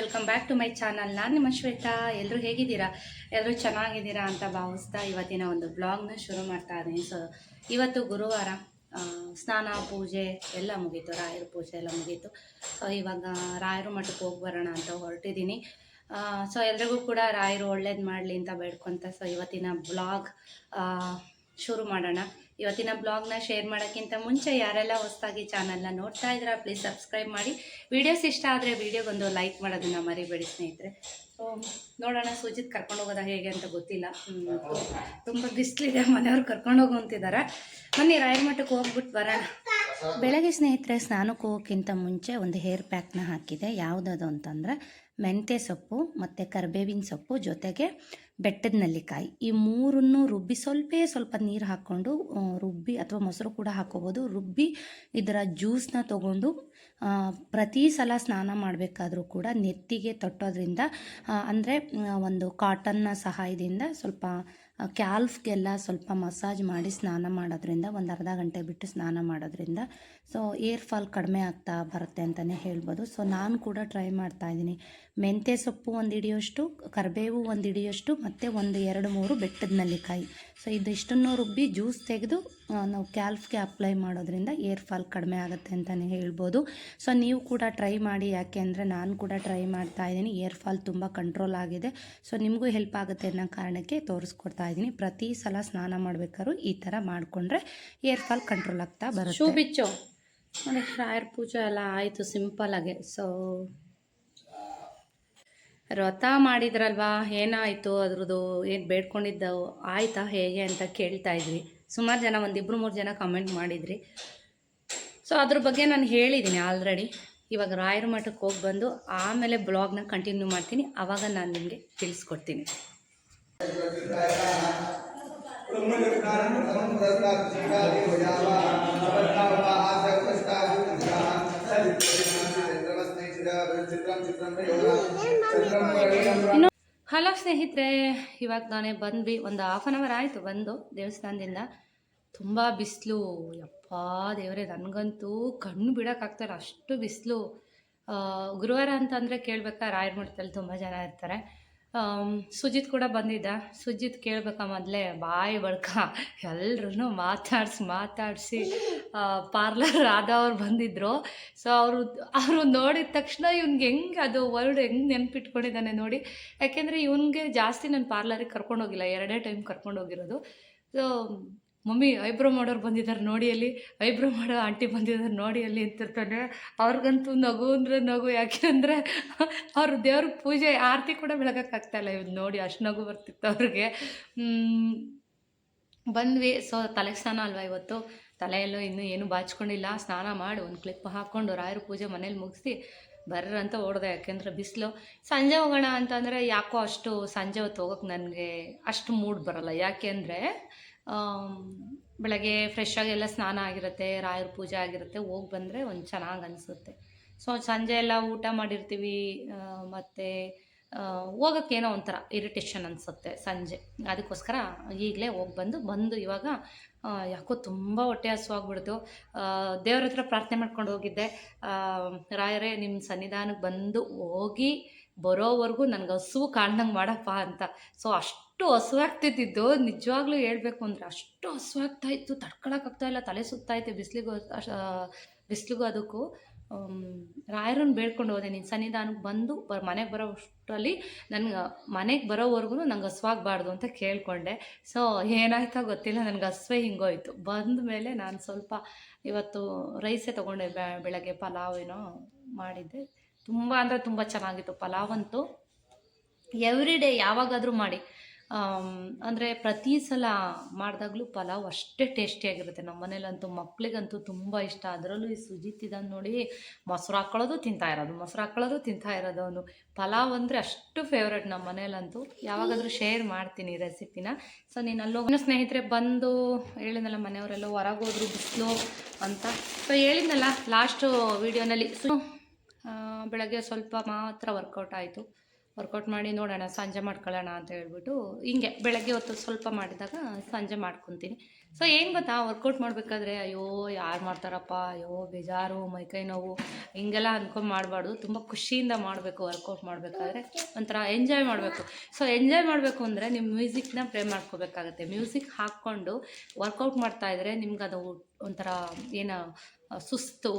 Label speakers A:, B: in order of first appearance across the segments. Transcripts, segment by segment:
A: Welcome back to my channel. ನಾನು ನಿಮ್ಮ ಶ್ವೇತಾ. ಎಲ್ಲರೂ ಹೇಗಿದ್ದೀರಾ? ಎಲ್ಲರೂ ಚೆನ್ನಾಗಿದ್ದೀರಾ ಅಂತ ಭಾವಿಸ್ತಾ ಇವತ್ತಿನ ಒಂದು ಬ್ಲಾಗ್ನ ಶುರು ಮಾಡ್ತಾ ಇದ್ದೀನಿ. ಸೊ ಇವತ್ತು ಗುರುವಾರ, ಸ್ನಾನ ಪೂಜೆ ಎಲ್ಲ ಮುಗೀತು, ರಾಯರ ಪೂಜೆ ಎಲ್ಲ ಮುಗೀತು. ಸೊ ಇವಾಗ ರಾಯರ ಮಠಕ್ಕೆ ಹೋಗಿ ಬರೋಣ ಅಂತ ಹೊರಟಿದ್ದೀನಿ. ಸೊ ಎಲ್ರಿಗೂ ಕೂಡ ರಾಯರು ಒಳ್ಳೇದು ಮಾಡಲಿ ಅಂತ ಬೇಡ್ಕೊತ ಸೊ ಇವತ್ತಿನ ಬ್ಲಾಗ್ ಶುರು ಮಾಡೋಣ. ಇವತ್ತಿನ ಬ್ಲಾಗ್ನ ಶೇರ್ ಮಾಡೋಕ್ಕಿಂತ ಮುಂಚೆ ಯಾರೆಲ್ಲ ಹೊಸದಾಗಿ ಚಾನಲ್ನ ನೋಡ್ತಾ ಇದ್ದೀರಾ ಪ್ಲೀಸ್ ಸಬ್ಸ್ಕ್ರೈಬ್ ಮಾಡಿ. ವಿಡಿಯೋಸ್ ಇಷ್ಟ ಆದರೆ ವಿಡಿಯೋಗೊಂದು ಲೈಕ್ ಮಾಡೋದನ್ನು ಮರಿಬೇಡಿ ಸ್ನೇಹಿತರೆ. ಸೊ ನೋಡೋಣ, ಸುಜಿತ್ ಕರ್ಕೊಂಡು ಹೋಗೋದ ಹೇಗೆ ಅಂತ ಗೊತ್ತಿಲ್ಲ. ತುಂಬ ಬಿಸಿಲಿದೆ, ಮನೆಯವ್ರು ಕರ್ಕೊಂಡು ಹೋಗು ಅಂತಿದ್ದಾರೆ. ಬನ್ನಿ ರಾಯರ ಮಠಕ್ಕೆ ಹೋಗ್ಬಿಟ್ಟು ಬರೋಣ. ಬೆಳಗ್ಗೆ ಸ್ನೇಹಿತರೆ ಸ್ನಾನಕ್ಕೆ ಹೋಗೋಕ್ಕಿಂತ ಮುಂಚೆ ಒಂದು ಹೇರ್ ಪ್ಯಾಕ್ನ ಹಾಕಿದೆ. ಯಾವುದದು ಅಂತಂದರೆ ಮೆಂತ್ಯ ಸೊಪ್ಪು ಮತ್ತು ಕರಿಬೇವಿನ ಸೊಪ್ಪು ಜೊತೆಗೆ ಬೆಟ್ಟದ ನೆಲ್ಲಿಕಾಯಿ, ಈ ಮೂರನ್ನು ರುಬ್ಬಿ ಸ್ವಲ್ಪ ನೀರು ಹಾಕ್ಕೊಂಡು ರುಬ್ಬಿ, ಅಥವಾ ಮೊಸರು ಕೂಡ ಹಾಕ್ಕೋಬೋದು, ರುಬ್ಬಿ ಇದರ ಜ್ಯೂಸನ್ನ ತೊಗೊಂಡು ಪ್ರತಿ ಸಲ ಸ್ನಾನ ಮಾಡಬೇಕಾದ್ರೂ ಕೂಡ ನೆತ್ತಿಗೆ ತೊಟ್ಟೋದ್ರಿಂದ, ಅಂದರೆ ಒಂದು ಕಾಟನ್ನ ಸಹಾಯದಿಂದ ಸ್ವಲ್ಪ ಕ್ಯಾಲ್ಫ್ಗೆಲ್ಲ ಸ್ವಲ್ಪ ಮಸಾಜ್ ಮಾಡಿ ಸ್ನಾನ ಮಾಡೋದ್ರಿಂದ, ಒಂದು ಅರ್ಧ ಗಂಟೆ ಬಿಟ್ಟು ಸ್ನಾನ ಮಾಡೋದ್ರಿಂದ ಸೊ ಏರ್ ಫಾಲ್ ಕಡಿಮೆ ಆಗ್ತಾ ಬರುತ್ತೆ ಅಂತಲೇ ಹೇಳ್ಬೋದು. ಸೊ ನಾನು ಕೂಡ ಟ್ರೈ ಮಾಡ್ತಾಯಿದ್ದೀನಿ. ಮೆಂತ್ಯ ಸೊಪ್ಪು ಒಂದು ಹಿಡಿಯೋಷ್ಟು, ಕರಿಬೇವು ಒಂದು ಹಿಡಿಯೋಷ್ಟು, ಮತ್ತು ಒಂದು 2-3 ಬೆಟ್ಟದ ನೆಲ್ಲಿಕಾಯಿ. ಸೊ ಇದಿಷ್ಟನ್ನು ರುಬ್ಬಿ ಜ್ಯೂಸ್ ತೆಗೆದು ನಾವು ಕ್ಯಾಲ್ಫ್ಗೆ ಅಪ್ಲೈ ಮಾಡೋದ್ರಿಂದ ಏರ್ ಫಾಲ್ ಕಡಿಮೆ ಆಗುತ್ತೆ ಅಂತಲೇ ಹೇಳ್ಬೋದು. ಸೊ ನೀವು ಕೂಡ ಟ್ರೈ ಮಾಡಿ, ಯಾಕೆ ಅಂದರೆ ನಾನು ಕೂಡ ಟ್ರೈ ಮಾಡ್ತಾಯಿದ್ದೀನಿ. ಏರ್ ಫಾಲ್ ತುಂಬ ಕಂಟ್ರೋಲ್ ಆಗಿದೆ. ಸೊ ನಿಮಗೂ ಹೆಲ್ಪ್ ಆಗುತ್ತೆ ಅನ್ನೋ ಕಾರಣಕ್ಕೆ ತೋರಿಸ್ಕೊಡ್ತಾ ಇದ್ದೀನಿ. ಪ್ರತಿ ಸಲ ಸ್ನಾನ ಮಾಡಬೇಕಾದ್ರೂ ಈ ಥರ ಮಾಡಿಕೊಂಡ್ರೆ ಏರ್ ಫಾಲ್ ಕಂಟ್ರೋಲ್ ಆಗ್ತಾ ಬರುತ್ತೆ. ಶೂ ಬಿಚ್ಚು ನೋಡಿ, ರಾಯರ ಪೂಜೆ ಎಲ್ಲ ಆಯಿತು ಸಿಂಪಲ್ಲಾಗೆ. ಸೊ ವ್ರತ ಮಾಡಿದ್ರಲ್ವಾ, ಏನಾಯಿತು ಅದ್ರದ್ದು, ಏನು ಬೇಡ್ಕೊಂಡಿದ್ದವು ಆಯಿತಾ ಹೇಗೆ ಅಂತ ಕೇಳ್ತಾ ಇದ್ರಿ ಸುಮಾರು ಜನ, 1-2-3 ಜನ ಕಮೆಂಟ್ ಮಾಡಿದ್ರಿ. ಸೊ ಅದ್ರ ಬಗ್ಗೆ ನಾನು ಹೇಳಿದ್ದೀನಿ ಆಲ್ರೆಡಿ. ಇವಾಗ ರಾಯರ ಮಠಕ್ಕೆ ಹೋಗಿ ಬಂದು ಆಮೇಲೆ ಬ್ಲಾಗ್ನ ಕಂಟಿನ್ಯೂ ಮಾಡ್ತೀನಿ, ಆವಾಗ ನಾನು ನಿಮಗೆ ತಿಳಿಸ್ಕೊಡ್ತೀನಿ. ಹಲೋ ಸ್ನೇಹಿತರೆ, ಇವಾಗ ನಾನೇ ಬಂದ್ವಿ, ಒಂದು ಹಾಫ್ ಆನ್ ಅವರ್ ಆಯಿತು ಬಂದು ದೇವಸ್ಥಾನದಿಂದ. ತುಂಬ ಬಿಸಿಲು, ಯಪ್ಪಾ ದೇವರೇ, ನನಗಂತೂ ಕಣ್ಣು ಬಿಡೋಕ್ಕಾಗ್ತಾಯಿಲ್ಲ, ಅಷ್ಟು ಬಿಸಿಲು. ಗುರುವಾರ ಅಂತಂದರೆ ಕೇಳಬೇಕಾ, ರಾಯರ ಮಠದಲ್ಲಿ ತುಂಬ ಜನ ಇರ್ತಾರೆ. ಸುಜಿತ್ ಕೂಡ ಬಂದಿದ್ದ. ಸುಜಿತ್ ಕೇಳಬೇಕಾ ಮೊದಲೇ ಬಾಯಿ ಬಡ್ಕ ಎಲ್ಲರೂ ಮಾತಾಡಿಸಿ ಪಾರ್ಲರ್ ಆದವ್ರು ಬಂದಿದ್ದರು. ಸೊ ಅವರು ನೋಡಿದ ತಕ್ಷಣ ಇವ್ನಿಗೆ ಹೆಂಗೆ ಅದು ವರ್ಡ್ ಹೆಂಗೆ ನೆನಪಿಟ್ಕೊಂಡಿದ್ದಾನೆ ನೋಡಿ. ಯಾಕೆಂದರೆ ಇವನಿಗೆ ಜಾಸ್ತಿ ನಾನು ಪಾರ್ಲರಿಗೆ ಕರ್ಕೊಂಡೋಗಿಲ್ಲ, 2 ಟೈಮ್ ಕರ್ಕೊಂಡೋಗಿರೋದು. ಸೊ ಮಮ್ಮಿ ಐಬ್ರೋ ಮಾಡೋರು ಬಂದಿದ್ದಾರೆ ನೋಡಿ ಅಲ್ಲಿ, ಐಬ್ರೋ ಮಾಡೋ ಆಂಟಿ ಬಂದಿದ್ದಾರೆ ನೋಡಿ ಅಲ್ಲಿ ಅಂತಿರ್ತಾನೆ. ಅವ್ರಿಗಂತೂ ನಗು ಅಂದರೆ ನಗು, ಯಾಕೆಂದರೆ ಅವರು ದೇವ್ರಿಗೆ ಪೂಜೆ ಆರತಿ ಕೂಡ ಬೆಳಗೋಕ್ಕಾಗ್ತಾಯಿಲ್ಲ ಇವ್ನು ನೋಡಿ, ಅಷ್ಟು ನಗು ಬರ್ತಿತ್ತು ಅವ್ರಿಗೆ. ಬಂದ್ವಿ. ಸೊ ತಲೆಗೆ ಸ್ನಾನ ಅಲ್ವಾ ಇವತ್ತು, ತಲೆಯಲ್ಲೂ ಇನ್ನೂ ಏನೂ ಬಾಚ್ಕೊಂಡಿಲ್ಲ. ಸ್ನಾನ ಮಾಡಿ ಒಂದು ಕ್ಲಿಪ್ ಹಾಕ್ಕೊಂಡು ರಾಯರ ಪೂಜೆ ಮನೇಲಿ ಮುಗಿಸಿ ಬರ್ರಂತ ಓಡಿದೆ. ಯಾಕೆಂದರೆ ಬಿಸಿಲು. ಸಂಜೆ ಹೋಗೋಣ ಅಂತಂದರೆ ಯಾಕೋ ಅಷ್ಟು ಸಂಜೆ ಹೊತ್ತು ಹೋಗೋಕ್ಕೆ ನನಗೆ ಅಷ್ಟು ಮೂಡ್ ಬರೋಲ್ಲ. ಯಾಕೆಂದರೆ ಬೆಳಗ್ಗೆ ಫ್ರೆಶ್ಶಾಗಿ ಎಲ್ಲ ಸ್ನಾನ ಆಗಿರುತ್ತೆ, ರಾಯರ ಪೂಜೆ ಆಗಿರುತ್ತೆ, ಹೋಗಿ ಬಂದರೆ ಒಂದು ಚೆನ್ನಾಗಿ ಅನಿಸುತ್ತೆ. ಸೊ ಸಂಜೆ ಎಲ್ಲ ಊಟ ಮಾಡಿರ್ತೀವಿ, ಮತ್ತು ಹೋಗೋಕ್ಕೇನೋ ಒಂಥರ ಇರಿಟೇಷನ್ ಅನಿಸುತ್ತೆ ಸಂಜೆ. ಅದಕ್ಕೋಸ್ಕರ ಈಗಲೇ ಹೋಗಿ ಬಂದು ಇವಾಗ ಯಾಕೋ ತುಂಬ ಹೊಟ್ಟೆ ಹಸುವಾಗ್ಬಿಡ್ತು. ದೇವ್ರ ಹತ್ರ ಪ್ರಾರ್ಥನೆ ಮಾಡ್ಕೊಂಡು ಹೋಗಿದ್ದೆ, ರಾಯರೇ ನಿಮ್ಮ ಸನ್ನಿಧಾನಕ್ಕೆ ಬಂದು ಹೋಗಿ ಬರೋವರೆಗೂ ನನಗೆ ಹಸುವು ಕಾಣ್ದಂಗೆ ಮಾಡಪ್ಪ ಅಂತ. ಸೊ ಅಷ್ಟು ಹಸುವಾಗ್ತಿದ್ದು, ನಿಜವಾಗ್ಲೂ ಹೇಳ್ಬೇಕು ಅಂದರೆ ಅಷ್ಟು ಹಸುವಾಗ್ತಾಯಿತ್ತು, ತಡ್ಕೊಳಕ್ಕಾಗ್ತಾಯಿಲ್ಲ, ತಲೆ ಸುತ್ತಾಯಿತು ಬಿಸಿಲಿಗೂ ಅದಕ್ಕೂ. ರಾಯರನ್ನು ಬೇಡ್ಕೊಂಡು ಹೋದೆ, ನಿನ್ನ ಸನ್ನಿಧಾನಕ್ಕೆ ಬಂದು ಮನೆಗೆ ಬರೋಷ್ಟರಲ್ಲಿ ನನಗೆ ಮನೆಗೆ ಬರೋವರೆಗೂ ನಂಗೆ ಹಸುವಾಗಬಾರ್ದು ಅಂತ ಕೇಳಿಕೊಂಡೆ. ಸೊ ಏನಾಯ್ತೋ ಗೊತ್ತಿಲ್ಲ, ನನಗೆ ಹಸುವೆ ಹಿಂಗೋಯ್ತು. ಬಂದ ಮೇಲೆ ನಾನು ಸ್ವಲ್ಪ ಇವತ್ತು ರೈಸೇ ತೊಗೊಂಡೆ, ಬೆಳಗ್ಗೆ ಪಲಾವ್ ಏನೋ ಮಾಡಿದ್ದೆ. ತುಂಬ ಅಂದರೆ ತುಂಬ ಚೆನ್ನಾಗಿತ್ತು ಪಲಾವಂತೂ. ಎವ್ರಿ ಡೇ ಯಾವಾಗಾದರೂ ಮಾಡಿ, ಅಂದರೆ ಪ್ರತಿ ಸಲ ಮಾಡಿದಾಗಲೂ ಪಲಾವ್ ಅಷ್ಟೇ ಟೇಸ್ಟಿಯಾಗಿರುತ್ತೆ. ನಮ್ಮ ಮನೇಲಂತೂ ಮಕ್ಕಳಿಗಂತೂ ತುಂಬ ಇಷ್ಟ. ಅದರಲ್ಲೂ ಈ ಸುಜಿತ್ ಇದನ್ನು ನೋಡಿ, ಮೊಸರು ಹಾಕ್ಕೊಳ್ಳೋದು ತಿಂತಾ ಇರೋದು ಅವನು. ಪಲಾವ್ ಅಂದರೆ ಅಷ್ಟು ಫೇವ್ರೇಟ್ ನಮ್ಮ ಮನೇಲಂತೂ. ಯಾವಾಗಾದರೂ ಶೇರ್ ಮಾಡ್ತೀನಿ ರೆಸಿಪಿನ. ಸೊ ನೀನು ಅಲ್ಲೋಗಿ ಸ್ನೇಹಿತರೆ ಬಂದು ಹೇಳಿದ್ನಲ್ಲ, ಮನೆಯವರೆಲ್ಲ ಹೊರಗೆ ಹೋದ್ರು ಬಿಸಿಲು ಅಂತ. ಸೊ ಹೇಳಿದ್ನಲ್ಲ ಲಾಸ್ಟು ವೀಡಿಯೋನಲ್ಲಿ. ಬೆಳಗ್ಗೆ ಸ್ವಲ್ಪ ಮಾತ್ರ ವರ್ಕೌಟ್ ಆಯಿತು. ವರ್ಕೌಟ್ ಮಾಡಿ ನೋಡೋಣ ಸಂಜೆ ಮಾಡ್ಕೊಳ್ಳೋಣ ಅಂತ ಹೇಳ್ಬಿಟ್ಟು ಹಿಂಗೆ ಬೆಳಗ್ಗೆ ಹೊತ್ತು ಸ್ವಲ್ಪ ಮಾಡಿದಾಗ ಸಂಜೆ ಮಾಡ್ಕೊತೀನಿ. ಸೊ ಏನು ಗೊತ್ತಾ, ವರ್ಕೌಟ್ ಮಾಡಬೇಕಾದ್ರೆ ಅಯ್ಯೋ ಯಾರು ಮಾಡ್ತಾರಪ್ಪ, ಅಯ್ಯೋ ಬೇಜಾರು, ಮೈಕೈ ನೋವು ಹಿಂಗೆಲ್ಲ ಅಂದ್ಕೊಂಡು ಮಾಡಬಾರ್ದು. ತುಂಬ ಖುಷಿಯಿಂದ ಮಾಡಬೇಕು. ವರ್ಕೌಟ್ ಮಾಡಬೇಕಾದ್ರೆ ಒಂಥರ ಎಂಜಾಯ್ ಮಾಡಬೇಕು. ಸೊ ಎಂಜಾಯ್ ಮಾಡಬೇಕು ಅಂದರೆ ನಿಮ್ಮ ಮ್ಯೂಸಿಕ್ನ ಪ್ಲೇ ಮಾಡ್ಕೋಬೇಕಾಗತ್ತೆ. ಮ್ಯೂಸಿಕ್ ಹಾಕ್ಕೊಂಡು ವರ್ಕೌಟ್ ಮಾಡ್ತಾಯಿದ್ರೆ ನಿಮ್ಗೆ ಅದು ಒಂಥರ ಏನು ಸುಸ್ತು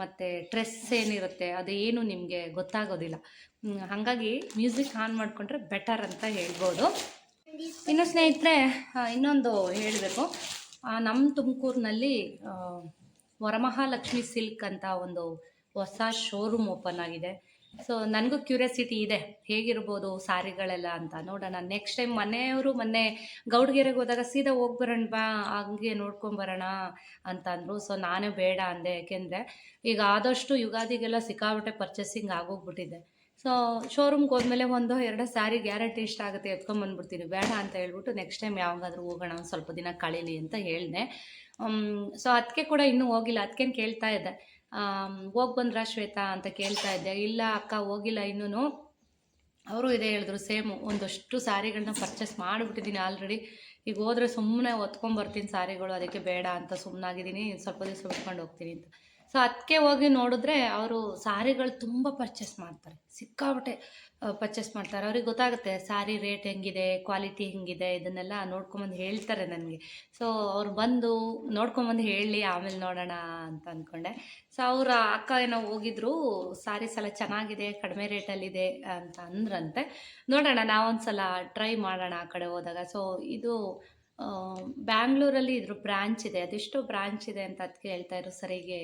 A: ಮತ್ತು ಸ್ಟ್ರೆಸ್ ಏನಿರುತ್ತೆ ಅದೇನು ನಿಮಗೆ ಗೊತ್ತಾಗೋದಿಲ್ಲ. ಹಾಗಾಗಿ ಮ್ಯೂಸಿಕ್ ಆನ್ ಮಾಡಿಕೊಂಡ್ರೆ ಬೆಟರ್ ಅಂತ ಹೇಳ್ಬೋದು. ಇನ್ನು ಸ್ನೇಹಿತರೆ, ಇನ್ನೊಂದು ಹೇಳಬೇಕು, ನಮ್ಮ ತುಮಕೂರಿನಲ್ಲಿ ವರಮಹಾಲಕ್ಷ್ಮಿ ಸಿಲ್ಕ್ ಅಂತ ಒಂದು ಹೊಸ ಶೋರೂಮ್ ಓಪನ್ ಆಗಿದೆ. ಸೊ ನನಗೂ ಕ್ಯೂರಿಯಾಸಿಟಿ ಇದೆ ಹೇಗಿರ್ಬೋದು ಸ್ಯಾರಿಗಳೆಲ್ಲ ಅಂತ. ನೋಡೋಣ ನೆಕ್ಸ್ಟ್ ಟೈಮ್. ಮೊನ್ನೆ ಗೌಡ್ಗೆರೆಗೆ ಹೋದಾಗ ಸೀದಾ ಹೋಗ್ಬರೋಣ ಬಾ, ಹಂಗೆ ನೋಡ್ಕೊಂಬರೋಣ ಅಂತ ಅಂದರು. ಸೊ ನಾನೇ ಬೇಡ ಅಂದೆ, ಯಾಕೆಂದರೆ ಈಗ ಆದಷ್ಟು ಯುಗಾದಿಗೆಲ್ಲ ಸಿಕ್ಕಾಬಿಟ್ಟೆ ಪರ್ಚೇಸಿಂಗ್ ಆಗೋಗ್ಬಿಟ್ಟಿದೆ. ಸೊ ಶೋರೂಮ್ಗೆ ಹೋದ್ಮೇಲೆ 1-2 ಸ್ಯಾರಿ ಗ್ಯಾರಂಟಿ ಇಷ್ಟ ಆಗುತ್ತೆ, ಎತ್ಕೊಂಬಂದ್ಬಿಡ್ತೀನಿ. ಬೇಡ ಅಂತ ಹೇಳ್ಬಿಟ್ಟು ನೆಕ್ಸ್ಟ್ ಟೈಮ್ ಯಾವಾಗಾದ್ರೂ ಹೋಗೋಣ, ಒಂದು ಸ್ವಲ್ಪ ದಿನ ಕಳೀಲಿ ಅಂತ ಹೇಳಿದೆ. ಸೊ ಅದಕ್ಕೆ ಕೂಡ ಇನ್ನೂ ಹೋಗಿಲ್ಲ. ಅದಕ್ಕೇನು ಕೇಳ್ತಾ ಇದ್ದೆ, ಹೋಗಿ ಬಂದ್ರಾ ಶ್ವೇತಾ ಅಂತ ಕೇಳ್ತಾ ಇದ್ದೆ. ಇಲ್ಲ ಅಕ್ಕ ಹೋಗಿಲ್ಲ ಇನ್ನೂ. ಅವರು ಇದೇ ಹೇಳಿದ್ರು, ಸೇಮು. ಒಂದಷ್ಟು ಸ್ಯಾರಿಗಳನ್ನ ಪರ್ಚೇಸ್ ಮಾಡಿಬಿಟ್ಟಿದ್ದೀನಿ ಆಲ್ರೆಡಿ. ಈಗ ಹೋದರೆ ಸುಮ್ಮನೆ ಹೊತ್ಕೊಂಬರ್ತೀನಿ ಸ್ಯಾರಿಗಳು, ಅದಕ್ಕೆ ಬೇಡ ಅಂತ ಸುಮ್ಮನಾಗಿದ್ದೀನಿ. ಸ್ವಲ್ಪ ದಿವಸ ಬಿಟ್ಕೊಂಡು ಹೋಗ್ತೀನಿ ಅಂತ. ಸೊ ಅದಕ್ಕೆ ಹೋಗಿ ನೋಡಿದ್ರೆ ಅವರು ಸ್ಯಾರಿಗಳು ತುಂಬ ಪರ್ಚೇಸ್ ಮಾಡ್ತಾರೆ, ಸಿಕ್ಕಾಬಿಟ್ಟೆ ಪರ್ಚೇಸ್ ಮಾಡ್ತಾರೆ. ಅವ್ರಿಗೆ ಗೊತ್ತಾಗುತ್ತೆ ಸ್ಯಾರಿ ರೇಟ್ ಹೆಂಗಿದೆ, ಕ್ವಾಲಿಟಿ ಹೆಂಗಿದೆ, ಇದನ್ನೆಲ್ಲ ನೋಡ್ಕೊಂಬಂದು ಹೇಳ್ತಾರೆ ನನಗೆ. ಸೊ ಅವ್ರು ಬಂದು ನೋಡ್ಕೊಂಬಂದು ಹೇಳಿ ಆಮೇಲೆ ನೋಡೋಣ ಅಂತ ಅಂದ್ಕೊಂಡೆ. ಸೊ ಅವರ ಅಕ್ಕ ಏನೋ ಹೋಗಿದ್ರು, ಸ್ಯಾರೀಸ್ ಎಲ್ಲ ಚೆನ್ನಾಗಿದೆ, ಕಡಿಮೆ ರೇಟಲ್ಲಿದೆ ಅಂತ ಅಂದ್ರಂತೆ. ನೋಡೋಣ, ನಾವೊಂದು ಸಲ ಟ್ರೈ ಮಾಡೋಣ ಆ ಕಡೆ ಹೋದಾಗ. ಸೊ ಇದು ಬ್ಯಾಂಗ್ಳೂರಲ್ಲಿ ಇದ್ರ ಬ್ರ್ಯಾಂಚ್ ಇದೆ. ಅದೆಷ್ಟೋ ಬ್ರ್ಯಾಂಚ್ ಇದೆ ಅಂತ ಅದಕ್ಕೆ ಹೇಳ್ತಾಯಿದ್ರು, ಸರಿಗೆ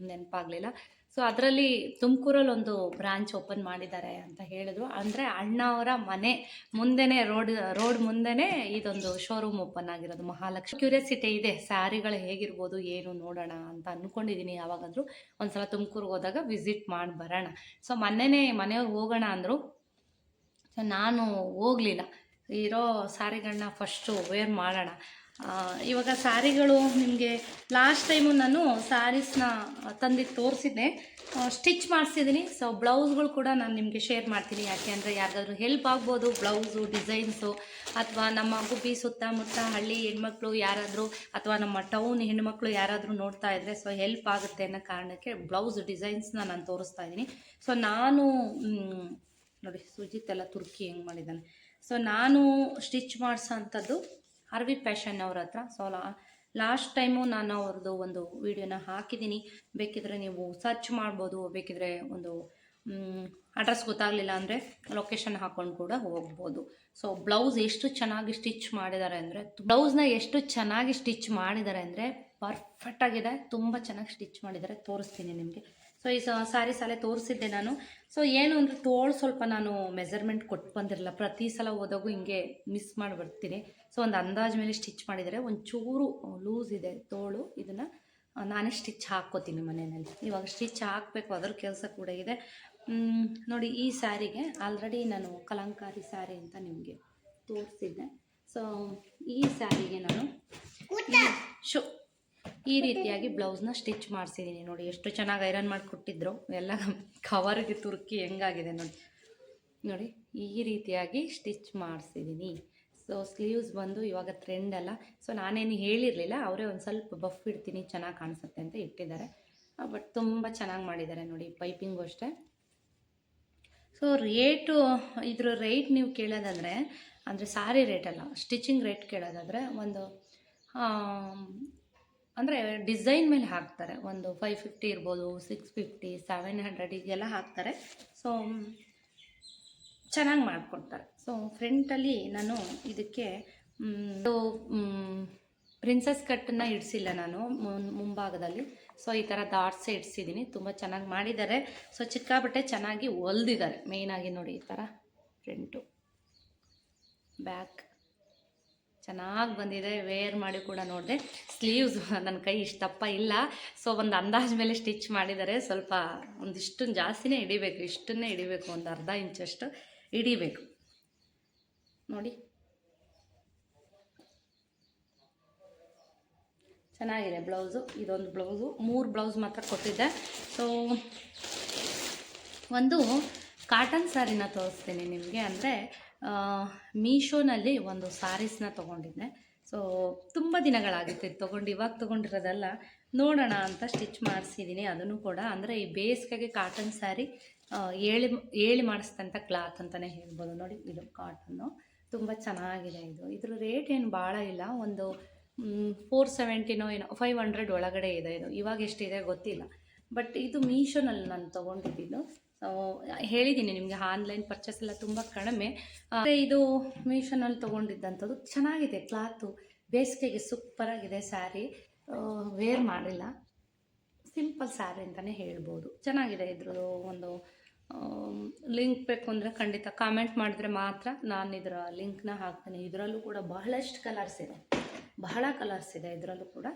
A: ನೆನಪಾಗಲಿಲ್ಲ. ಸೊ ಅದರಲ್ಲಿ ತುಮಕೂರಲ್ಲಿ ಒಂದು ಬ್ರಾಂಚ್ ಓಪನ್ ಮಾಡಿದ್ದಾರೆ ಅಂತ ಹೇಳಿದ್ರು. ಅಂದರೆ ಅಣ್ಣ ಅವರ ಮನೆ ಮುಂದೆನೇ ರೋಡ್ ಮುಂದೆನೇ ಇದೊಂದು ಶೋರೂಮ್ ಓಪನ್ ಆಗಿರೋದು, ಮಹಾಲಕ್ಷ್ಮಿ. ಕ್ಯೂರಿಯಾಸಿಟಿ ಇದೆ ಸ್ಯಾರಿಗಳು ಹೇಗಿರ್ಬೋದು ಏನು ನೋಡೋಣ ಅಂತ ಅಂದ್ಕೊಂಡಿದ್ದೀನಿ. ಯಾವಾಗಾದರೂ ಒಂದು ಸಲ ತುಮಕೂರಿಗೆ ಹೋದಾಗ ವಿಸಿಟ್ ಮಾಡಿ ಬರೋಣ. ಸೊ ಮನೆಯವ್ರು ಹೋಗೋಣ ಅಂದರು. ಸೊ ನಾನು ಹೋಗಲಿಲ್ಲ. ಇರೋ ಸ್ಯಾರಿಗಳನ್ನ ಫಸ್ಟು ವೇರ್ ಮಾಡೋಣ. ಇವಾಗ ಸ್ಯಾರಿಗಳು ನಿಮಗೆ ಲಾಸ್ಟ್ ಟೈಮು ನಾನು ಸ್ಯಾರೀಸ್ನ ತಂದಿದ್ದು ತೋರಿಸಿದ್ದೆ, ಸ್ಟಿಚ್ ಮಾಡಿಸಿದ್ದೀನಿ. ಸೊ ಬ್ಲೌಸ್ಗಳು ಕೂಡ ನಾನು ನಿಮಗೆ ಶೇರ್ ಮಾಡ್ತೀನಿ, ಯಾಕೆ ಅಂದರೆ ಯಾರಿಗಾದ್ರೂ ಹೆಲ್ಪ್ ಆಗ್ಬೋದು. ಬ್ಲೌಸು ಡಿಸೈನ್ಸು ಅಥವಾ ನಮ್ಮ ಗುಬ್ಬಿ ಸುತ್ತಮುತ್ತ ಹಳ್ಳಿ ಹೆಣ್ಮಕ್ಳು ಯಾರಾದರೂ ಅಥವಾ ನಮ್ಮ ಟೌನ್ ಹೆಣ್ಮಕ್ಳು ಯಾರಾದರೂ ನೋಡ್ತಾ ಇದ್ದರೆ ಸೊ ಹೆಲ್ಪ್ ಆಗುತ್ತೆ ಅನ್ನೋ ಕಾರಣಕ್ಕೆ ಬ್ಲೌಸ್ ಡಿಸೈನ್ಸ್ನ ನಾನು ತೋರಿಸ್ತಾ ಇದ್ದೀನಿ. ಸೊ ನಾನು ನೋಡಿ, ಸುಜಿತ್ ಎಲ್ಲ ತುರ್ಕಿ ಹೆಂಗೆ ಮಾಡಿದ್ದಾನೆ. ಸೊ ನಾನು ಸ್ಟಿಚ್ ಮಾಡಿಸೋ ಅಂಥದ್ದು ಆರ್ ವಿ ಫ್ಯಾಷನ್ ಅವ್ರ ಹತ್ರ. ಸೊ ಲಾಸ್ಟ್ ಟೈಮು ನಾನು ಅವ್ರದ್ದು ಒಂದು ವಿಡಿಯೋನ ಹಾಕಿದ್ದೀನಿ, ಬೇಕಿದ್ರೆ ನೀವು ಸರ್ಚ್ ಮಾಡ್ಬೋದು. ಬೇಕಿದ್ರೆ ಒಂದು ಅಡ್ರೆಸ್ ಗೊತ್ತಾಗಲಿಲ್ಲ ಅಂದರೆ ಲೊಕೇಶನ್ ಹಾಕ್ಕೊಂಡು ಕೂಡ ಹೋಗ್ಬೋದು. ಸೊ ಬ್ಲೌಸ್ ಎಷ್ಟು ಚೆನ್ನಾಗಿ ಸ್ಟಿಚ್ ಮಾಡಿದ್ದಾರೆ ಅಂದರೆ, ಬ್ಲೌಸ್ನ ಎಷ್ಟು ಚೆನ್ನಾಗಿ ಸ್ಟಿಚ್ ಮಾಡಿದ್ದಾರೆ ಅಂದರೆ ಪರ್ಫೆಕ್ಟಾಗಿದೆ, ತುಂಬ ಚೆನ್ನಾಗಿ ಸ್ಟಿಚ್ ಮಾಡಿದ್ದಾರೆ. ತೋರಿಸ್ತೀನಿ ನಿಮಗೆ. ಸೊ ಈ ಸ್ಯಾರಿ ಸಾಲೆ ತೋರಿಸಿದ್ದೆ ನಾನು. ಸೊ ಏನು ಅಂದರೆ ತೋಳು ಸ್ವಲ್ಪ ನಾನು ಮೆಜರ್ಮೆಂಟ್ ಕೊಟ್ಟು ಬಂದಿರಲಿಲ್ಲ. ಪ್ರತಿ ಸಲ ಹೋದಾಗೂ ಹಿಂಗೆ ಮಿಸ್ ಮಾಡಿ ಬರ್ತೀನಿ. ಸೊ ಒಂದು ಅಂದಾಜು ಮೇಲೆ ಸ್ಟಿಚ್ ಮಾಡಿದರೆ ಒಂಚೂರು ಲೂಸ್ ಇದೆ ತೋಳು. ಇದನ್ನು ನಾನೇ ಸ್ಟಿಚ್ ಹಾಕ್ಕೋತೀನಿ ಮನೆಯಲ್ಲಿ. ಇವಾಗ ಸ್ಟಿಚ್ ಹಾಕಬೇಕು, ಅದರ ಕೆಲಸ ಕೂಡ ಇದೆ. ನೋಡಿ, ಈ ಸ್ಯಾರಿಗೆ ಆಲ್ರೆಡಿ ನಾನು ಕಲಂಕಾರಿ ಸ್ಯಾರಿ ಅಂತ ನಿಮಗೆ ತೋರಿಸಿದ್ದೆ. ಸೊ ಈ ಸ್ಯಾರಿಗೆ ನಾನು ಈ ರೀತಿಯಾಗಿ ಬ್ಲೌಸ್ನ ಸ್ಟಿಚ್ ಮಾಡಿಸಿದ್ದೀನಿ. ನೋಡಿ ಎಷ್ಟು ಚೆನ್ನಾಗಿ ಐರನ್ ಮಾಡಿ ಕೊಟ್ಟಿದ್ರು. ಎಲ್ಲ ಕವರ್ಗೆ ತುರ್ಕಿ ಹೆಂಗಾಗಿದೆ ನೋಡಿ. ಈ ರೀತಿಯಾಗಿ ಸ್ಟಿಚ್ ಮಾಡಿಸಿದ್ದೀನಿ. ಸೊ ಸ್ಲೀವ್ಸ್ ಬಂದು ಇವಾಗ ಟ್ರೆಂಡ್ ಅಲ್ಲ. ಸೊ ನಾನೇನು ಹೇಳಿರಲಿಲ್ಲ, ಅವರೇ ಒಂದು ಸ್ವಲ್ಪ ಬಫ್ ಇಡ್ತೀನಿ ಚೆನ್ನಾಗಿ ಕಾಣಿಸುತ್ತೆ ಅಂತ ಇಟ್ಟಿದ್ದಾರೆ. ಬಟ್ ತುಂಬ ಚೆನ್ನಾಗಿ ಮಾಡಿದ್ದಾರೆ ನೋಡಿ. ಪೈಪಿಂಗು ಅಷ್ಟೇ. ಸೊ ಇದ್ರ ರೇಟ್ ನೀವು ಕೇಳೋದಾದರೆ, ಅಂದರೆ ಸ್ಯಾರಿ ರೇಟ್ ಅಲ್ಲ, ಸ್ಟಿಚಿಂಗ್ ರೇಟ್ ಕೇಳೋದಾದರೆ ಒಂದು ಅಂದರೆ ಡಿಸೈನ್ ಮೇಲೆ ಹಾಕ್ತಾರೆ. ಒಂದು 550 ಇರ್ಬೋದು, 650, 700 ಹೀಗೆಲ್ಲ ಹಾಕ್ತಾರೆ. ಸೊ ಚೆನ್ನಾಗಿ ಮಾಡಿಕೊಡ್ತಾರೆ. ಸೊ ಫ್ರಂಟಲ್ಲಿ ನಾನು ಇದಕ್ಕೆ ಪ್ರಿನ್ಸಸ್ ಕಟ್ಟನ್ನು ಇಡಿಸಿಲ್ಲ ನಾನು ಮುಂಭಾಗದಲ್ಲಿ. ಸೊ ಈ ಥರ ಡಾಟ್ಸೇ ಇಡಿಸಿದ್ದೀನಿ. ತುಂಬ ಚೆನ್ನಾಗಿ ಮಾಡಿದ್ದಾರೆ. ಸೊ ಚಿಕ್ಕಾಬಟ್ಟೆ ಚೆನ್ನಾಗಿ ಹೊಲ್ದಿದ್ದಾರೆ. ಮೇಯ್ನಾಗಿ ನೋಡಿ, ಈ ಥರ ಫ್ರಂಟು ಬ್ಯಾಕ್ ಚೆನ್ನಾಗಿ ಬಂದಿದೆ. ವೇರ್ ಮಾಡಿ ಕೂಡ ನೋಡಿದೆ. ಸ್ಲೀವ್ಸ್ ನನ್ನ ಕೈ ಇಷ್ಟಪ್ಪ ಇಲ್ಲ. ಸೊ ಒಂದು ಅಂದಾಜು ಮೇಲೆ ಸ್ಟಿಚ್ ಮಾಡಿದ್ದಾರೆ. ಸ್ವಲ್ಪ ಒಂದಿಷ್ಟು ಜಾಸ್ತಿನೇ ಹಿಡಿಬೇಕು, ಇಷ್ಟನ್ನೇ ಹಿಡಿಬೇಕು, ಒಂದು ಅರ್ಧ ಇಂಚಷ್ಟು ಹಿಡಿಬೇಕು ನೋಡಿ. ಚೆನ್ನಾಗಿದೆ ಬ್ಲೌಸು. ಇದೊಂದು ಬ್ಲೌಸು, 3 ಬ್ಲೌಸ್ ಮಾತ್ರ ಕೊಟ್ಟಿದ್ದೆ. ಸೊ ಒಂದು ಕಾಟನ್ ಸ್ಯಾರಿನ ತೋರಿಸ್ತೀನಿ ನಿಮಗೆ. ಅಂದರೆ ಮೀಶೋನಲ್ಲಿ ಒಂದು ಸ್ಯಾರೀಸ್ನ ತೊಗೊಂಡಿದ್ದೆ. ಸೊ ತುಂಬ ದಿನಗಳಾಗಿತ್ತು ಇದು ತೊಗೊಂಡು, ಇವಾಗ ತೊಗೊಂಡಿರೋದಲ್ಲ. ನೋಡೋಣ ಅಂತ ಸ್ಟಿಚ್ ಮಾಡಿಸಿದ್ದೀನಿ ಅದನ್ನು ಕೂಡ. ಅಂದರೆ ಈ ಬೇಸಿಗೆಗೆ ಕಾಟನ್ ಸ್ಯಾರಿ ಏಳಿ ಏಳಿ ಮಾಡಿಸಿದಂಥ ಕ್ಲಾತ್ ಅಂತಲೇ ಹೇಳ್ಬೋದು. ನೋಡಿ ಇದು ಕಾಟನ್ನು ತುಂಬ ಚೆನ್ನಾಗಿದೆ. ಇದ್ರ ರೇಟ್ ಏನು ಭಾಳ ಇಲ್ಲ, ಒಂದು 470 ಏನೋ 500 ಒಳಗಡೆ ಇದೆ. ಇದು ಇವಾಗ ಎಷ್ಟಿದೆ ಗೊತ್ತಿಲ್ಲ, ಬಟ್ ಇದು ಮೀಶೋನಲ್ಲಿ ನಾನು ತೊಗೊಂಡಿದ್ದು. ಹೇಳಿದ್ದೀನಿ ನಿಮಗೆ ಆನ್ಲೈನ್ ಪರ್ಚೇಸ್ ಎಲ್ಲ ತುಂಬ ಕಡಿಮೆ. ಇದು ಮೀಶೋನಲ್ಲಿ ತೊಗೊಂಡಿದ್ದಂಥದ್ದು. ಚೆನ್ನಾಗಿದೆ ಕ್ಲಾತು, ಬೇಸಿಗೆಗೆ ಸೂಪರಾಗಿದೆ ಸ್ಯಾರಿ. ವೇರ್ ಮಾಡಿಲ್ಲ, ಸಿಂಪಲ್ ಸ್ಯಾರಿ ಅಂತಲೇ ಹೇಳ್ಬೋದು. ಚೆನ್ನಾಗಿದೆ. ಇದ್ರದ್ದು ಒಂದು ಲಿಂಕ್ ಬೇಕು ಅಂದರೆ ಖಂಡಿತ ಕಾಮೆಂಟ್ ಮಾಡಿದ್ರೆ ಮಾತ್ರ ನಾನು ಇದರ ಲಿಂಕ್ನ ಹಾಕ್ತೀನಿ. ಇದರಲ್ಲೂ ಕೂಡ ಬಹಳಷ್ಟು ಕಲರ್ಸ್ ಇದೆ, ಬಹಳ ಕಲರ್ಸ್ ಇದೆ ಇದರಲ್ಲೂ ಕೂಡ.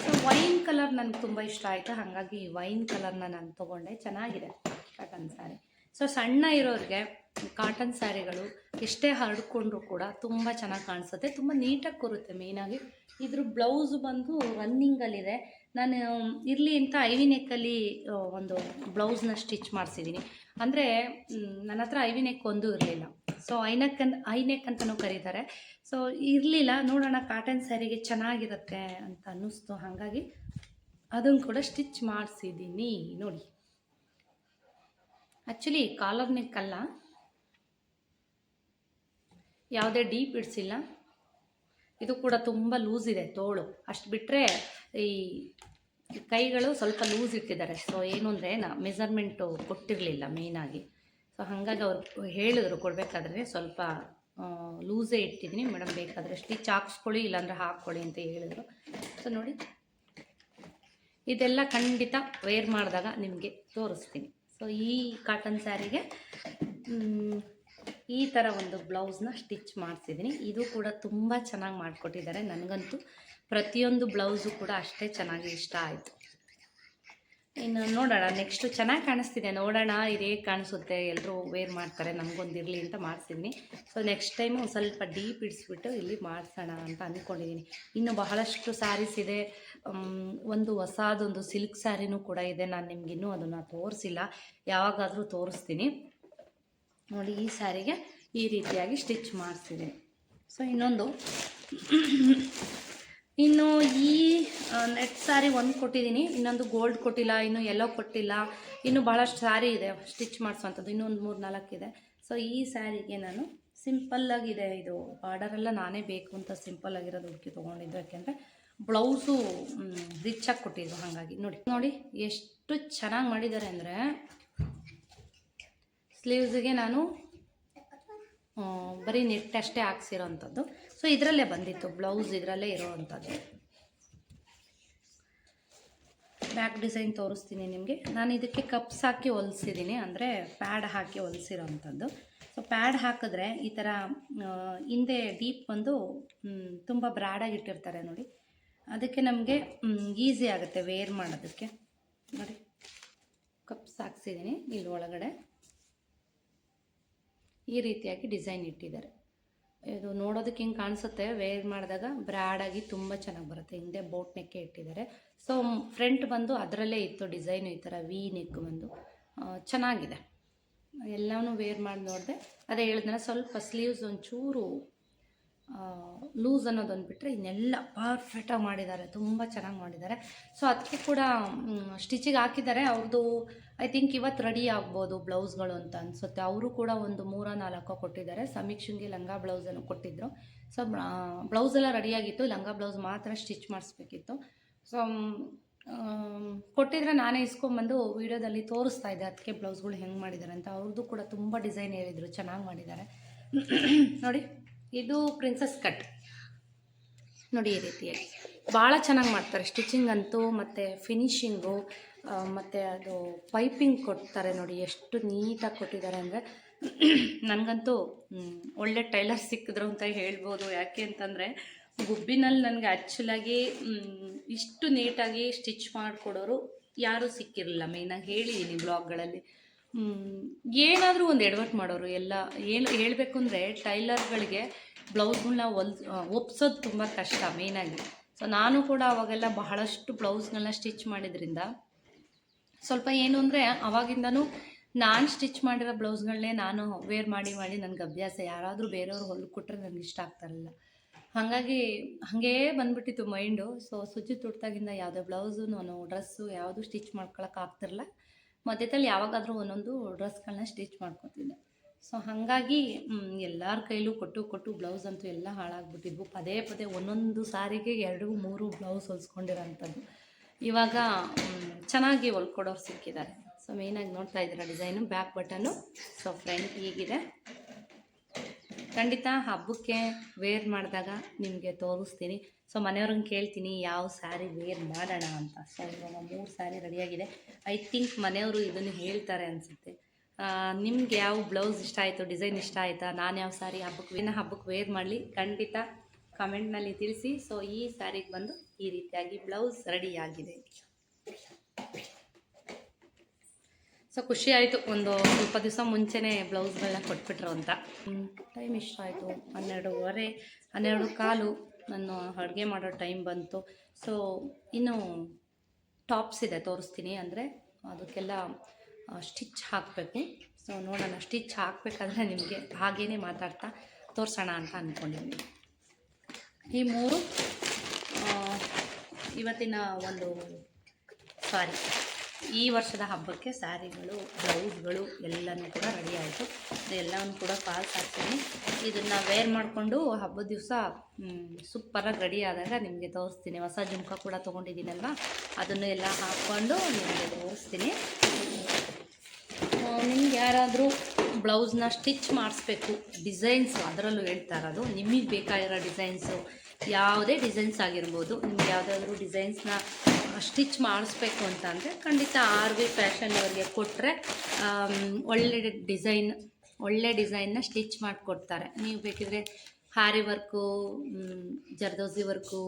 A: ಸೊ ವೈನ್ ಕಲರ್ ನನಗೆ ತುಂಬ ಇಷ್ಟ ಆಯಿತು, ಹಾಗಾಗಿ ಈ ವೈನ್ ಕಲರ್ನ ನಾನು ತೊಗೊಂಡೆ. ಚೆನ್ನಾಗಿದೆ ಕಾಟನ್ ಸ್ಯಾರಿ. ಸೊ ಸಣ್ಣ ಇರೋರಿಗೆ ಕಾಟನ್ ಸ್ಯಾರಿಗಳು ಎಷ್ಟೇ ಹರಡ್ಕೊಂಡ್ರೂ ಕೂಡ ತುಂಬ ಚೆನ್ನಾಗಿ ಕಾಣಿಸುತ್ತೆ, ತುಂಬ ನೀಟಾಗಿ ಕೂರುತ್ತೆ. ಮೇಯ್ನಾಗಿ ಇದ್ರ ಬ್ಲೌಸು ಬಂದು ರನ್ನಿಂಗಲ್ಲಿದೆ. ನಾನು ಇರಲಿ ಅಂತ ಐವಿ ನೆಕ್ಕಲ್ಲಿ ಒಂದು ಬ್ಲೌಸ್ನ ಸ್ಟಿಚ್ ಮಾಡಿಸಿದ್ದೀನಿ. ಅಂದರೆ ನನ್ನ ಹತ್ರ ಐವಿ ನೆಕ್ ಒಂದು ಇರಲಿಲ್ಲ, ಸೊ ಐನೆಕ್ ಅಂತಲೂ ಕರೀತಾರೆ. ಸೊ ಇರಲಿಲ್ಲ, ನೋಡೋಣ ಕಾಟನ್ ಸ್ಯಾರಿಗೆ ಚೆನ್ನಾಗಿರುತ್ತೆ ಅಂತ ಅನ್ನಿಸ್ತು, ಹಾಗಾಗಿ ಅದನ್ನು ಕೂಡ ಸ್ಟಿಚ್ ಮಾಡಿಸಿದ್ದೀನಿ. ನೋಡಿ, ಆ್ಯಕ್ಚುಲಿ ಕಾಲರ್ ನೆಕ್ ಅಲ್ಲ, ಯಾವುದೇ ಡೀಪ್ ಇಡ್ಸಿಲ್ಲ. ಇದು ಕೂಡ ತುಂಬ ಲೂಸ್ ಇದೆ ತೋಳು, ಅಷ್ಟು ಬಿಟ್ಟರೆ ಈ ಕೈಗಳು ಸ್ವಲ್ಪ ಲೂಸ್ ಇಟ್ಟಿದ್ದಾರೆ. ಸೊ ಏನು ಅಂದರೆ ಮೆಜರ್ಮೆಂಟು ಕೊಟ್ಟಿರಲಿಲ್ಲ ಮೇಯ್ನಾಗಿ. ಸೊ ಹಾಗಾಗಿ ಅವ್ರು ಹೇಳಿದ್ರು ಕೊಡಬೇಕಾದ್ರೆ ಸ್ವಲ್ಪ ಲೂಸೇ ಇಟ್ಟಿದ್ದೀನಿ ಮೇಡಮ್, ಬೇಕಾದರೆ ಸ್ಟಿಚ್ ಹಾಕ್ಸ್ಕೊಳ್ಳಿ ಇಲ್ಲಾಂದರೆ ಹಾಕ್ಕೊಳ್ಳಿ ಅಂತ ಹೇಳಿದರು. ಸೊ ನೋಡಿ, ಇದೆಲ್ಲ ಖಂಡಿತ ವೇರ್ ಮಾಡಿದಾಗ ನಿಮಗೆ ತೋರಿಸ್ತೀನಿ. ಸೊ ಈ ಕಾಟನ್ ಸ್ಯಾರಿಗೆ ಈ ಥರ ಒಂದು ಬ್ಲೌಸ್ನ ಸ್ಟಿಚ್ ಮಾಡಿಸಿದ್ದೀನಿ. ಇದು ಕೂಡ ತುಂಬ ಚೆನ್ನಾಗಿ ಮಾಡಿಕೊಟ್ಟಿದ್ದಾರೆ. ನನಗಂತೂ ಪ್ರತಿಯೊಂದು ಬ್ಲೌಸು ಕೂಡ ಅಷ್ಟೇ ಚೆನ್ನಾಗಿ ಇಷ್ಟ ಆಯಿತು. ಇನ್ನು ನೋಡೋಣ, ನೆಕ್ಸ್ಟು ಚೆನ್ನಾಗಿ ಕಾಣಿಸ್ತಿದೆ, ನೋಡೋಣ ಇದು ಹೇಗೆ ಕಾಣಿಸುತ್ತೆ, ಎಲ್ಲರೂ ವೇರ್ ಮಾಡ್ತಾರೆ, ನಮಗೊಂದಿರಲಿ ಅಂತ ಮಾಡಿಸಿದ್ದೀನಿ. ಸೊ ನೆಕ್ಸ್ಟ್ ಟೈಮು ಸ್ವಲ್ಪ ಡೀಪ್ ಇಡಿಸ್ಬಿಟ್ಟು ಇಲ್ಲಿ ಮಾಡಿಸೋಣ ಅಂತ ಅಂದ್ಕೊಂಡಿದ್ದೀನಿ. ಇನ್ನು ಬಹಳಷ್ಟು ಸ್ಯಾರೀಸ್ ಇದೆ. ಒಂದು ಹೊಸದೊಂದು ಸಿಲ್ಕ್ ಸ್ಯಾರಿನೂ ಕೂಡ ಇದೆ, ನಾನು ನಿಮಗಿನ್ನೂ ಅದನ್ನು ತೋರಿಸಿಲ್ಲ, ಯಾವಾಗಾದರೂ ತೋರಿಸ್ತೀನಿ. ನೋಡಿ, ಈ ಸ್ಯಾರಿಗೆ ಈ ರೀತಿಯಾಗಿ ಸ್ಟಿಚ್ ಮಾಡಿಸಿದ್ದೀನಿ. ಸೊ ಇನ್ನು ಈ ನೆಟ್ ಸ್ಯಾರಿ ಒಂದು ಕೊಟ್ಟಿದ್ದೀನಿ, ಇನ್ನೊಂದು ಗೋಲ್ಡ್ ಕೊಟ್ಟಿಲ್ಲ, ಇನ್ನು ಎಲ್ಲೋ ಕೊಟ್ಟಿಲ್ಲ, ಇನ್ನು ಭಾಳಷ್ಟು ಸ್ಯಾರಿ ಇದೆ ಸ್ಟಿಚ್ ಮಾಡಿಸುವಂಥದ್ದು, ಇನ್ನೊಂದು 3-4 ಇದೆ. ಸೊ ಈ ಸ್ಯಾರಿಗೆ ನಾನು ಸಿಂಪಲ್ಲಾಗಿದೆ, ಇದು ಬಾರ್ಡರೆಲ್ಲ ನಾನೇ ಬೇಕು ಅಂತ ಸಿಂಪಲ್ಲಾಗಿರೋದು ಹುಡುಕಿ ತೊಗೊಂಡಿದ್ದು. ಯಾಕೆಂದರೆ ಬ್ಲೌಸು ರಿಚಾಗಿ ಕೊಟ್ಟಿದ್ದು, ಹಾಗಾಗಿ ನೋಡಿ ಎಷ್ಟು ಚೆನ್ನಾಗಿ ಮಾಡಿದ್ದಾರೆ ಅಂದರೆ, ಸ್ಲೀವ್ಸಿಗೆ ನಾನು ಬರೀ ನೆಟ್ ಅಷ್ಟೇ ಹಾಕ್ಸಿರೋವಂಥದ್ದು. ಸೊ ಇದರಲ್ಲೇ ಬಂದಿತ್ತು ಬ್ಲೌಸ್, ಇದರಲ್ಲೇ ಇರೋವಂಥದ್ದು. ಬ್ಯಾಕ್ ಡಿಸೈನ್ ತೋರಿಸ್ತೀನಿ ನಿಮಗೆ. ನಾನು ಇದಕ್ಕೆ ಕಪ್ಸ್ ಹಾಕಿ ಹೊಲಿಸಿದ್ದೀನಿ, ಅಂದರೆ ಪ್ಯಾಡ್ ಹಾಕಿ ಹೊಲಿಸಿರೋವಂಥದ್ದು. ಸೊ ಪ್ಯಾಡ್ ಹಾಕಿದ್ರೆ ಈ ಥರ ಹಿಂದೆ ಡೀಪ್ ಬಂದು ತುಂಬ ಬ್ರಾಡಾಗಿ ಇಟ್ಟಿರ್ತಾರೆ ನೋಡಿ, ಅದಕ್ಕೆ ನಮಗೆ ಈಸಿ ಆಗುತ್ತೆ ವೇರ್ ಮಾಡೋದಕ್ಕೆ. ನೋಡಿ, ಕಪ್ಸ್ ಹಾಕ್ಸಿದ್ದೀನಿ ಇಲ್ಲಿ ಒಳಗಡೆ, ಈ ರೀತಿಯಾಗಿ ಡಿಸೈನ್ ಇಟ್ಟಿದ್ದಾರೆ. ಇದು ನೋಡೋದಕ್ಕೆ ಹಿಂಗೆ ಕಾಣಿಸುತ್ತೆ, ವೇರ್ ಮಾಡಿದಾಗ ಬ್ರಾಡಾಗಿ ತುಂಬ ಚೆನ್ನಾಗಿ ಬರುತ್ತೆ. ಹಿಂದೆ ಬೋಟ್ ನೆಕ್ಕೆ ಇಟ್ಟಿದ್ದಾರೆ. ಸೊ ಫ್ರಂಟ್ ಬಂದು ಅದರಲ್ಲೇ ಇತ್ತು ಡಿಸೈನು, ಈ ಥರ ವಿ ನೆಕ್ ಬಂದು ಚೆನ್ನಾಗಿದೆ. ಎಲ್ಲವೂ ವೇರ್ ಮಾಡಿ ನೋಡಿದೆ, ಅದೇ ಹೇಳಿದ್ನಲ್ಲ, ಸ್ವಲ್ಪ ಸ್ಲೀವ್ಸ್ ಒಂಚೂರು ಲೂಸ್ ಅನ್ನೋದೊಂದು ಬಿಟ್ಟರೆ ಇನ್ನೆಲ್ಲ ಪರ್ಫೆಕ್ಟಾಗಿ ಮಾಡಿದ್ದಾರೆ, ತುಂಬ ಚೆನ್ನಾಗಿ ಮಾಡಿದ್ದಾರೆ. ಸೊ ಅದಕ್ಕೆ ಕೂಡ ಸ್ಟಿಚಿಗೆ ಹಾಕಿದ್ದಾರೆ. ಅವ್ರದ್ದು ಐ ಥಿಂಕ್ ಇವತ್ತು ರೆಡಿ ಆಗ್ಬೋದು ಬ್ಲೌಸ್ಗಳು ಅಂತ ಅನಿಸುತ್ತೆ. ಅವರು ಕೂಡ ಒಂದು 3-4 ಕೊಟ್ಟಿದ್ದಾರೆ. ಸಮೀಕ್ಷೆಗೆ ಲಂಗ ಬ್ಲೌಸನ್ನು ಕೊಟ್ಟಿದ್ದರು. ಸೊ ಬ್ಲೌಸೆಲ್ಲ ರೆಡಿಯಾಗಿತ್ತು, ಲಂಗ ಬ್ಲೌಸ್ ಮಾತ್ರ ಸ್ಟಿಚ್ ಮಾಡಿಸ್ಬೇಕಿತ್ತು. ಸೊ ಕೊಟ್ಟಿದ್ರೆ ನಾನೇ ಇಸ್ಕೊಂಬಂದು ವೀಡಿಯೋದಲ್ಲಿ ತೋರಿಸ್ತಾ ಇದ್ದೆ ಅದಕ್ಕೆ ಬ್ಲೌಸ್ಗಳು ಹೆಂಗೆ ಮಾಡಿದ್ದಾರೆ ಅಂತ. ಅವ್ರದ್ದು ಕೂಡ ತುಂಬ ಡಿಸೈನ್ ಹೇಳಿದರು, ಚೆನ್ನಾಗಿ ಮಾಡಿದ್ದಾರೆ. ನೋಡಿ, ಇದು ಪ್ರಿನ್ಸಸ್ ಕಟ್ ನೋಡಿ, ಈ ರೀತಿಯಾಗಿ ಭಾಳ ಚೆನ್ನಾಗಿ ಮಾಡ್ತಾರೆ ಸ್ಟಿಚಿಂಗ್ ಅಂತೂ, ಮತ್ತು ಫಿನಿಶಿಂಗು, ಮತ್ತು ಅದು ಪೈಪಿಂಗ್ ಕೊಡ್ತಾರೆ ನೋಡಿ, ಎಷ್ಟು ನೀಟಾಗಿ ಕೊಟ್ಟಿದ್ದಾರೆ ಅಂದರೆ ನನಗಂತೂ ಒಳ್ಳೆ ಟೈಲರ್ ಸಿಕ್ಕಿದ್ರು ಅಂತ ಹೇಳ್ಬೋದು. ಯಾಕೆ ಅಂತಂದರೆ ಗುಬ್ಬಿನಲ್ಲಿ ನನಗೆ ಆ್ಯಕ್ಚುಲಾಗಿ ಇಷ್ಟು ನೀಟಾಗಿ ಸ್ಟಿಚ್ ಮಾಡಿಕೊಡೋರು ಯಾರೂ ಸಿಕ್ಕಿರಲಿಲ್ಲ. ಮೇಯ್ನಾಗಿ ಹೇಳಿದ್ದೀನಿ ಬ್ಲಾಗ್ಗಳಲ್ಲಿ. ಏನಾದರೂ ಒಂದು ಎಡವಟ್ಟು ಮಾಡೋರು ಎಲ್ಲ. ಹೇಳಬೇಕು ಅಂದರೆ ಟೈಲರ್ಗಳಿಗೆ ಬ್ಲೌಸ್ಗಳನ್ನ ಒಪ್ಸೋದು ತುಂಬ ಕಷ್ಟ ಮೇಯ್ನಾಗಿ. ಸೊ ನಾನು ಕೂಡ ಅವಾಗೆಲ್ಲ ಬಹಳಷ್ಟು ಬ್ಲೌಸ್ಗಳನ್ನ ಸ್ಟಿಚ್ ಮಾಡಿದ್ರಿಂದ ಸ್ವಲ್ಪ ಏನು ಅಂದರೆ ಅವಾಗಿಂದನೂ ನಾನು ಸ್ಟಿಚ್ ಮಾಡಿರೋ ಬ್ಲೌಸ್ಗಳನ್ನೇ ನಾನು ವೇರ್ ಮಾಡಿ ನನಗೆ ಅಭ್ಯಾಸ. ಯಾರಾದರೂ ಬೇರೆಯವ್ರು ಹೊಲ್ಕೊಟ್ರೆ ನನಗೆ ಇಷ್ಟ ಆಗ್ತಾರಿಲ್ಲ. ಹಾಗಾಗಿ ಹಾಗೇ ಬಂದ್ಬಿಟ್ಟಿತ್ತು ಮೈಂಡು. ಸೊ ಸುಜಿತ್ ಹುಟ್ದಾಗಿಂದ ಯಾವುದೇ ಬ್ಲೌಸು ನಾನು ಡ್ರೆಸ್ಸು ಯಾವುದು ಸ್ಟಿಚ್ ಮಾಡ್ಕೊಳಕ್ಕೆ ಆಗ್ತಿರಲಿಲ್ಲ. ಮಧ್ಯದಲ್ಲಿ ಯಾವಾಗಾದರೂ ಒಂದೊಂದು ಡ್ರೆಸ್ಗಳನ್ನ ಸ್ಟಿಚ್ ಮಾಡ್ಕೊತಿದ್ದೆ. ಸೊ ಹಾಗಾಗಿ ಎಲ್ಲರ ಕೈಲೂ ಕೊಟ್ಟು ಕೊಟ್ಟು ಬ್ಲೌಸ್ ಅಂತೂ ಎಲ್ಲ ಹಾಳಾಗ್ಬಿಟ್ಟಿದ್ವು. ಪದೇ ಪದೇ ಒಂದೊಂದು ಸಾರಿಗೆ 2-3 ಬ್ಲೌಸ್ ಹೊಲ್ಸ್ಕೊಂಡಿರೋಂಥದ್ದು. ಇವಾಗ ಚೆನ್ನಾಗಿ ಹೊಲ್ಕೊಡೋರು ಸಿಕ್ಕಿದ್ದಾರೆ. ಸೊ ಮೇಯ್ನಾಗಿ ನೋಡ್ತಾ ಇದ್ದೀರಾ design, back button. So front ಹೀಗಿದೆ. ಖಂಡಿತ ಹಬ್ಬಕ್ಕೆ ವೇರ್ ಮಾಡಿದಾಗ ನಿಮಗೆ ತೋರಿಸ್ತೀನಿ. ಸೊ ಮನೆಯವ್ರನ್ನ ಕೇಳ್ತೀನಿ ಯಾವ ಸ್ಯಾರಿ ವೇರ್ ಮಾಡೋಣ ಅಂತ. ಸೊ ಇವಾಗ 3 ಸ್ಯಾರಿ ರೆಡಿಯಾಗಿದೆ. ಐ ಥಿಂಕ್ ಮನೆಯವರು ಇದನ್ನು ಹೇಳ್ತಾರೆ ಅನಿಸುತ್ತೆ. ನಿಮ್ಗೆ ಯಾವ ಬ್ಲೌಸ್ ಇಷ್ಟ ಆಯಿತು, ಡಿಸೈನ್ ಇಷ್ಟ ಆಯಿತಾ, ನಾನು ಯಾವ ಸ್ಯಾರಿ ಹಬ್ಬಕ್ಕೆ ವೇರ್ ಮಾಡಲಿ ಖಂಡಿತ ಕಮೆಂಟ್ನಲ್ಲಿ ತಿಳಿಸಿ. ಸೊ ಈ ಸ್ಯಾರಿಗೆ ಬಂದು ಈ ರೀತಿಯಾಗಿ ಬ್ಲೌಸ್ ರೆಡಿಯಾಗಿದೆ. ಸೊ ಖುಷಿ ಆಯಿತು, ಒಂದು ಸ್ವಲ್ಪ ದಿವಸ ಮುಂಚೆನೇ ಬ್ಲೌಸ್ಗಳನ್ನ ಕೊಟ್ಬಿಟ್ರು ಅಂತ. ಟೈಮ್ ಇಷ್ಟ ಆಯಿತು, 12:15 12:15 ನಾನು ಅಡುಗೆ ಮಾಡೋ ಟೈಮ್ ಬಂತು. ಸೊ ಇನ್ನು ಟಾಪ್ಸ್ ಇದೆ, ತೋರಿಸ್ತೀನಿ. ಅಂದರೆ ಅದಕ್ಕೆಲ್ಲ ಸ್ಟಿಚ್ ಹಾಕಬೇಕು. ಸೊ ನೋಡೋಣ, ಸ್ಟಿಚ್ ಹಾಕಬೇಕಾದ್ರೆ ನಿಮಗೆ ಹಾಗೇ ಮಾತಾಡ್ತಾ ತೋರಿಸೋಣ ಅಂತ ಅಂದ್ಕೊಂಡಿದ್ದೀನಿ. ಈ 3 ಇವತ್ತಿನ ಒಂದು ಈ ವರ್ಷದ ಹಬ್ಬಕ್ಕೆ ಸ್ಯಾರಿಗಳು, ಬ್ಲೌಸ್ಗಳು ಎಲ್ಲನೂ ಕೂಡ ರೆಡಿ ಆಯಿತು. ಎಲ್ಲವನ್ನು ಕೂಡ ಫಾಲ್ಸ್ ಹಾಕ್ತೀನಿ. ಇದನ್ನು ವೇರ್ ಮಾಡಿಕೊಂಡು ಹಬ್ಬದ ದಿವಸ ಸೂಪರಾಗಿ ರೆಡಿ ಆದಾಗ ನಿಮಗೆ ತೋರಿಸ್ತೀನಿ. ಹೊಸ ಜುಮ್ಕ ಕೂಡ ತೊಗೊಂಡಿದ್ದೀನಲ್ವ, ಅದನ್ನು ಎಲ್ಲ ಹಾಕ್ಕೊಂಡು ನಿಮಗೆ ತೋರಿಸ್ತೀನಿ. ನಿಮ್ಗೆ ಯಾರಾದರೂ ಬ್ಲೌಸ್ನ ಸ್ಟಿಚ್ ಮಾಡಿಸ್ಬೇಕು, ಡಿಸೈನ್ಸು ಅದರಲ್ಲೂ ಹೇಳ್ತಾ ಇರೋದು, ನಿಮಗೆ ಬೇಕಾಗಿರೋ ಡಿಸೈನ್ಸು ಯಾವುದೇ ಡಿಸೈನ್ಸ್ ಆಗಿರ್ಬೋದು, ನಿಮ್ಗೆ ಯಾವುದಾದ್ರೂ ಡಿಸೈನ್ಸ್ನ ಸ್ಟಿಚ್ ಮಾಡಿಸ್ಬೇಕು ಅಂತ ಅಂದರೆ ಖಂಡಿತ RV ಫ್ಯಾಷನ್ ಅವರಿಗೆ ಕೊಟ್ಟರೆ ಒಳ್ಳೆ ಡಿಸೈನ್ನ ಸ್ಟಿಚ್ ಮಾಡಿಕೊಡ್ತಾರೆ. ನೀವು ಬೇಕಿದ್ರೆ ಹಾರಿ ವರ್ಕು, ಜರ್ದೋಸಿ ವರ್ಕು,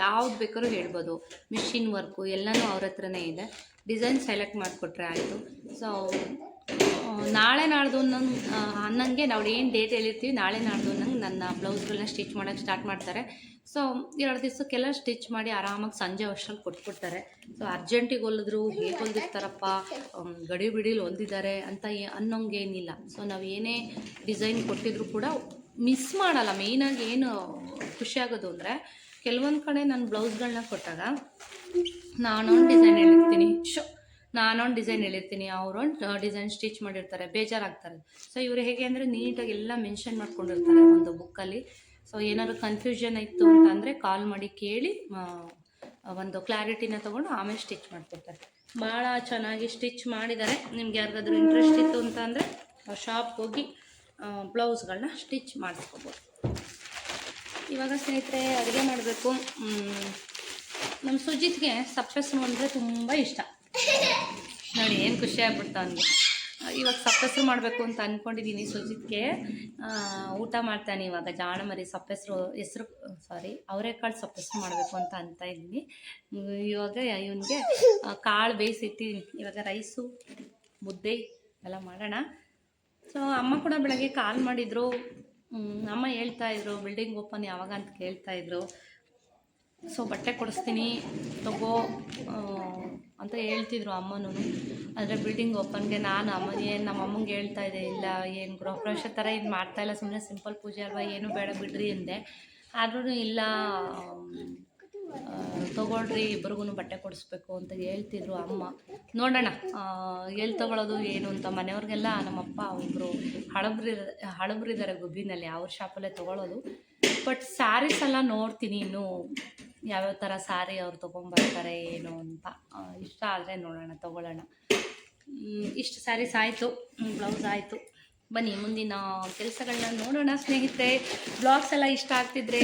A: ಯಾವ್ದು ಬೇಕಾದ್ರೂ ಹೇಳ್ಬೋದು, ಮಿಷಿನ್ ವರ್ಕು ಎಲ್ಲನೂ ಅವ್ರ ಹತ್ರನೇ ಇದೆ. ಡಿಸೈನ್ ಸೆಲೆಕ್ಟ್ ಮಾಡಿಕೊಟ್ರೆ ಆಯಿತು. ಸೊ ನಾಳೆ ನಾಡ್ದು ಅನ್ನಂಗೆ ನಾವು ಏನು ಡೇಟ್ ಹೇಳಿರ್ತೀವಿ, ನಾಳೆ ನಾಡ್ದು ಅನ್ನಂಗೆ ನನ್ನ ಬ್ಲೌಸ್ಗಳನ್ನ ಸ್ಟಿಚ್ ಮಾಡೋಕ್ಕೆ ಸ್ಟಾರ್ಟ್ ಮಾಡ್ತಾರೆ. ಸೊ 2 ದಿವಸಕ್ಕೆಲ್ಲ ಸ್ಟಿಚ್ ಮಾಡಿ ಆರಾಮಾಗಿ ಸಂಜೆ ವರ್ಷಲ್ಲಿ ಕೊಟ್ಬಿಡ್ತಾರೆ. ಸೊ ಅರ್ಜೆಂಟಿಗೆ ಹೊಲಿದ್ರು ಹೇಗೆ ಹೊಲ್ದಿರ್ತಾರಪ್ಪ, ಗಡಿ ಬಿಡಿಲಿ ಹೊಲ್ದಿದ್ದಾರೆ ಅಂತ ಅನ್ನೋಂಗೇನಿಲ್ಲ. ಸೊ ನಾವು ಏನೇ ಡಿಸೈನ್ ಕೊಟ್ಟಿದ್ರು ಕೂಡ ಮಿಸ್ ಮಾಡಲ್ಲ. ಮೇಯ್ನಾಗಿ ಏನು ಖುಷಿಯಾಗೋದು ಅಂದರೆ, ಕೆಲವೊಂದು ಕಡೆ ನಾನು ಬ್ಲೌಸ್ಗಳನ್ನ ಕೊಟ್ಟಾಗ ನಾನೊಂದು ಡಿಸೈನ್ ಹೇಳಿರ್ತೀನಿ, ಅವರೊಂದು ಡಿಸೈನ್ ಸ್ಟಿಚ್ ಮಾಡಿರ್ತಾರೆ, ಬೇಜಾರಾಗ್ತಾರೆ. ಸೊ ಇವರು ಹೇಗೆ ಅಂದರೆ ನೀಟಾಗಿ ಎಲ್ಲ ಮೆನ್ಷನ್ ಮಾಡ್ಕೊಂಡಿರ್ತಾರೆ ಒಂದು ಬುಕ್ಕಲ್ಲಿ. ಸೊ ಏನಾದ್ರು ಕನ್ಫ್ಯೂಷನ್ ಇತ್ತು ಅಂತಂದರೆ ಕಾಲ್ ಮಾಡಿ ಕೇಳಿ ಒಂದು ಕ್ಲಾರಿಟಿನ ತೊಗೊಂಡು ಆಮೇಲೆ ಸ್ಟಿಚ್ ಮಾಡಿಕೊಡ್ತಾರೆ. ಭಾಳ ಚೆನ್ನಾಗಿ ಸ್ಟಿಚ್ ಮಾಡಿದ್ದಾರೆ. ನಿಮ್ಗೆ ಯಾರಿಗಾದ್ರೂ ಇಂಟ್ರೆಸ್ಟ್ ಇತ್ತು ಅಂತಂದರೆ ಶಾಪ್ಗೆ ಹೋಗಿ ಬ್ಲೌಸ್ಗಳನ್ನ ಸ್ಟಿಚ್ ಮಾಡಿಸ್ಕೋಬೋದು. ಇವಾಗ ಸ್ನೇಹಿತರೆ ಅಡುಗೆ ಮಾಡಬೇಕು. ನಮ್ಮ ಸುಜಿತ್ಗೆ ಸಪ್ಪೆಸರು ಅಂದರೆ ತುಂಬ ಇಷ್ಟ. ನೋಡಿ ಏನು ಖುಷಿ ಆಗ್ಬಿಡ್ತಾ ಅವನಿಗೆ. ಇವಾಗ ಸಪ್ಪೆಸರು ಮಾಡಬೇಕು ಅಂತ ಅಂದ್ಕೊಂಡಿದ್ದೀನಿ. ಸುಜಿತ್ಗೆ ಊಟ ಮಾಡ್ತಾನೆ ಇವಾಗ. ಜಾಣ ಮರಿ ಅವರೆಕಾಳು ಸಪ್ಪೆಸರು ಮಾಡಬೇಕು ಅಂತ ಇದ್ದೀನಿ. ಇವಾಗ ಇವನಿಗೆ ಕಾಳು ಬೇಯಿಸಿಟ್ಟಿದ್ದೀನಿ. ಇವಾಗ ರೈಸು, ಮುದ್ದೆ ಎಲ್ಲ ಮಾಡೋಣ. ಸೊ ಅಮ್ಮ ಕೂಡ ಬೆಳಗ್ಗೆ ಕಾಲ್ ಮಾಡಿದರು. ಅಮ್ಮ ಹೇಳ್ತಾಯಿದ್ರು ಬಿಲ್ಡಿಂಗ್ ಓಪನ್ ಯಾವಾಗ ಅಂತ ಕೇಳ್ತಾಯಿದ್ರು. ಸೊ ಬಟ್ಟೆ ಕೊಡಿಸ್ತೀನಿ ತಗೋ ಅಂತ ಹೇಳ್ತಿದ್ರು ಅಮ್ಮನೂ. ಆದರೆ ಬಿಲ್ಡಿಂಗ್ ಓಪನ್ಗೆ ನಾನು ನಮ್ಮ ಅಮ್ಮಂಗೆ ಹೇಳ್ತಾಯಿದ್ದೆ, ಇಲ್ಲ ಏನು ಗೃಹಪ್ರವೇಶ ಥರ ಇದು ಮಾಡ್ತಾಯಿಲ್ಲ, ಸುಮ್ಮನೆ ಸಿಂಪಲ್ ಪೂಜೆ ಅಲ್ವಾ, ಏನು ಬೇಡ ಬಿಡ್ರಿ ಅಂದೆ. ಆದ್ರೂ ಇಲ್ಲ ತೊಗೊಳ್ರಿ, ಇಬ್ರಿಗೂ ಬಟ್ಟೆ ಕೊಡಿಸ್ಬೇಕು ಅಂತ ಹೇಳ್ತಿದ್ರು ಅಮ್ಮ. ನೋಡೋಣ ಎಲ್ಲಿ ತೊಗೊಳೋದು ಏನು ಅಂತ. ಮನೆಯವ್ರಿಗೆಲ್ಲ ನಮ್ಮಪ್ಪ ಒಬ್ಬರು ಹಳಬ್ರಿದ್ದಾರೆ ಗುಬ್ಬಿನಲ್ಲಿ, ಅವ್ರ ಶಾಪಲ್ಲೇ ತೊಗೊಳೋದು. ಬಟ್ ಸ್ಯಾರೀಸ್ ಎಲ್ಲ ನೋಡ್ತೀನಿ ಇನ್ನೂ ಯಾವ್ಯಾವ ಥರ ಸ್ಯಾರಿ ಅವ್ರು ತೊಗೊಂಬರ್ತಾರೆ ಏನು ಅಂತ. ಇಷ್ಟ ಆದರೆ ನೋಡೋಣ, ತೊಗೊಳ್ಳೋಣ. ಇಷ್ಟು ಸ್ಯಾರೀಸ್ ಆಯಿತು, ಬ್ಲೌಸ್ ಆಯಿತು. ಬನ್ನಿ ಮುಂದಿನ ಕೆಲಸಗಳನ್ನ ನೋಡೋಣ ಸ್ನೇಹಿತರೆ. ಬ್ಲಾಗ್ಸ್ ಎಲ್ಲ ಇಷ್ಟ ಆಗ್ತಿದ್ರೆ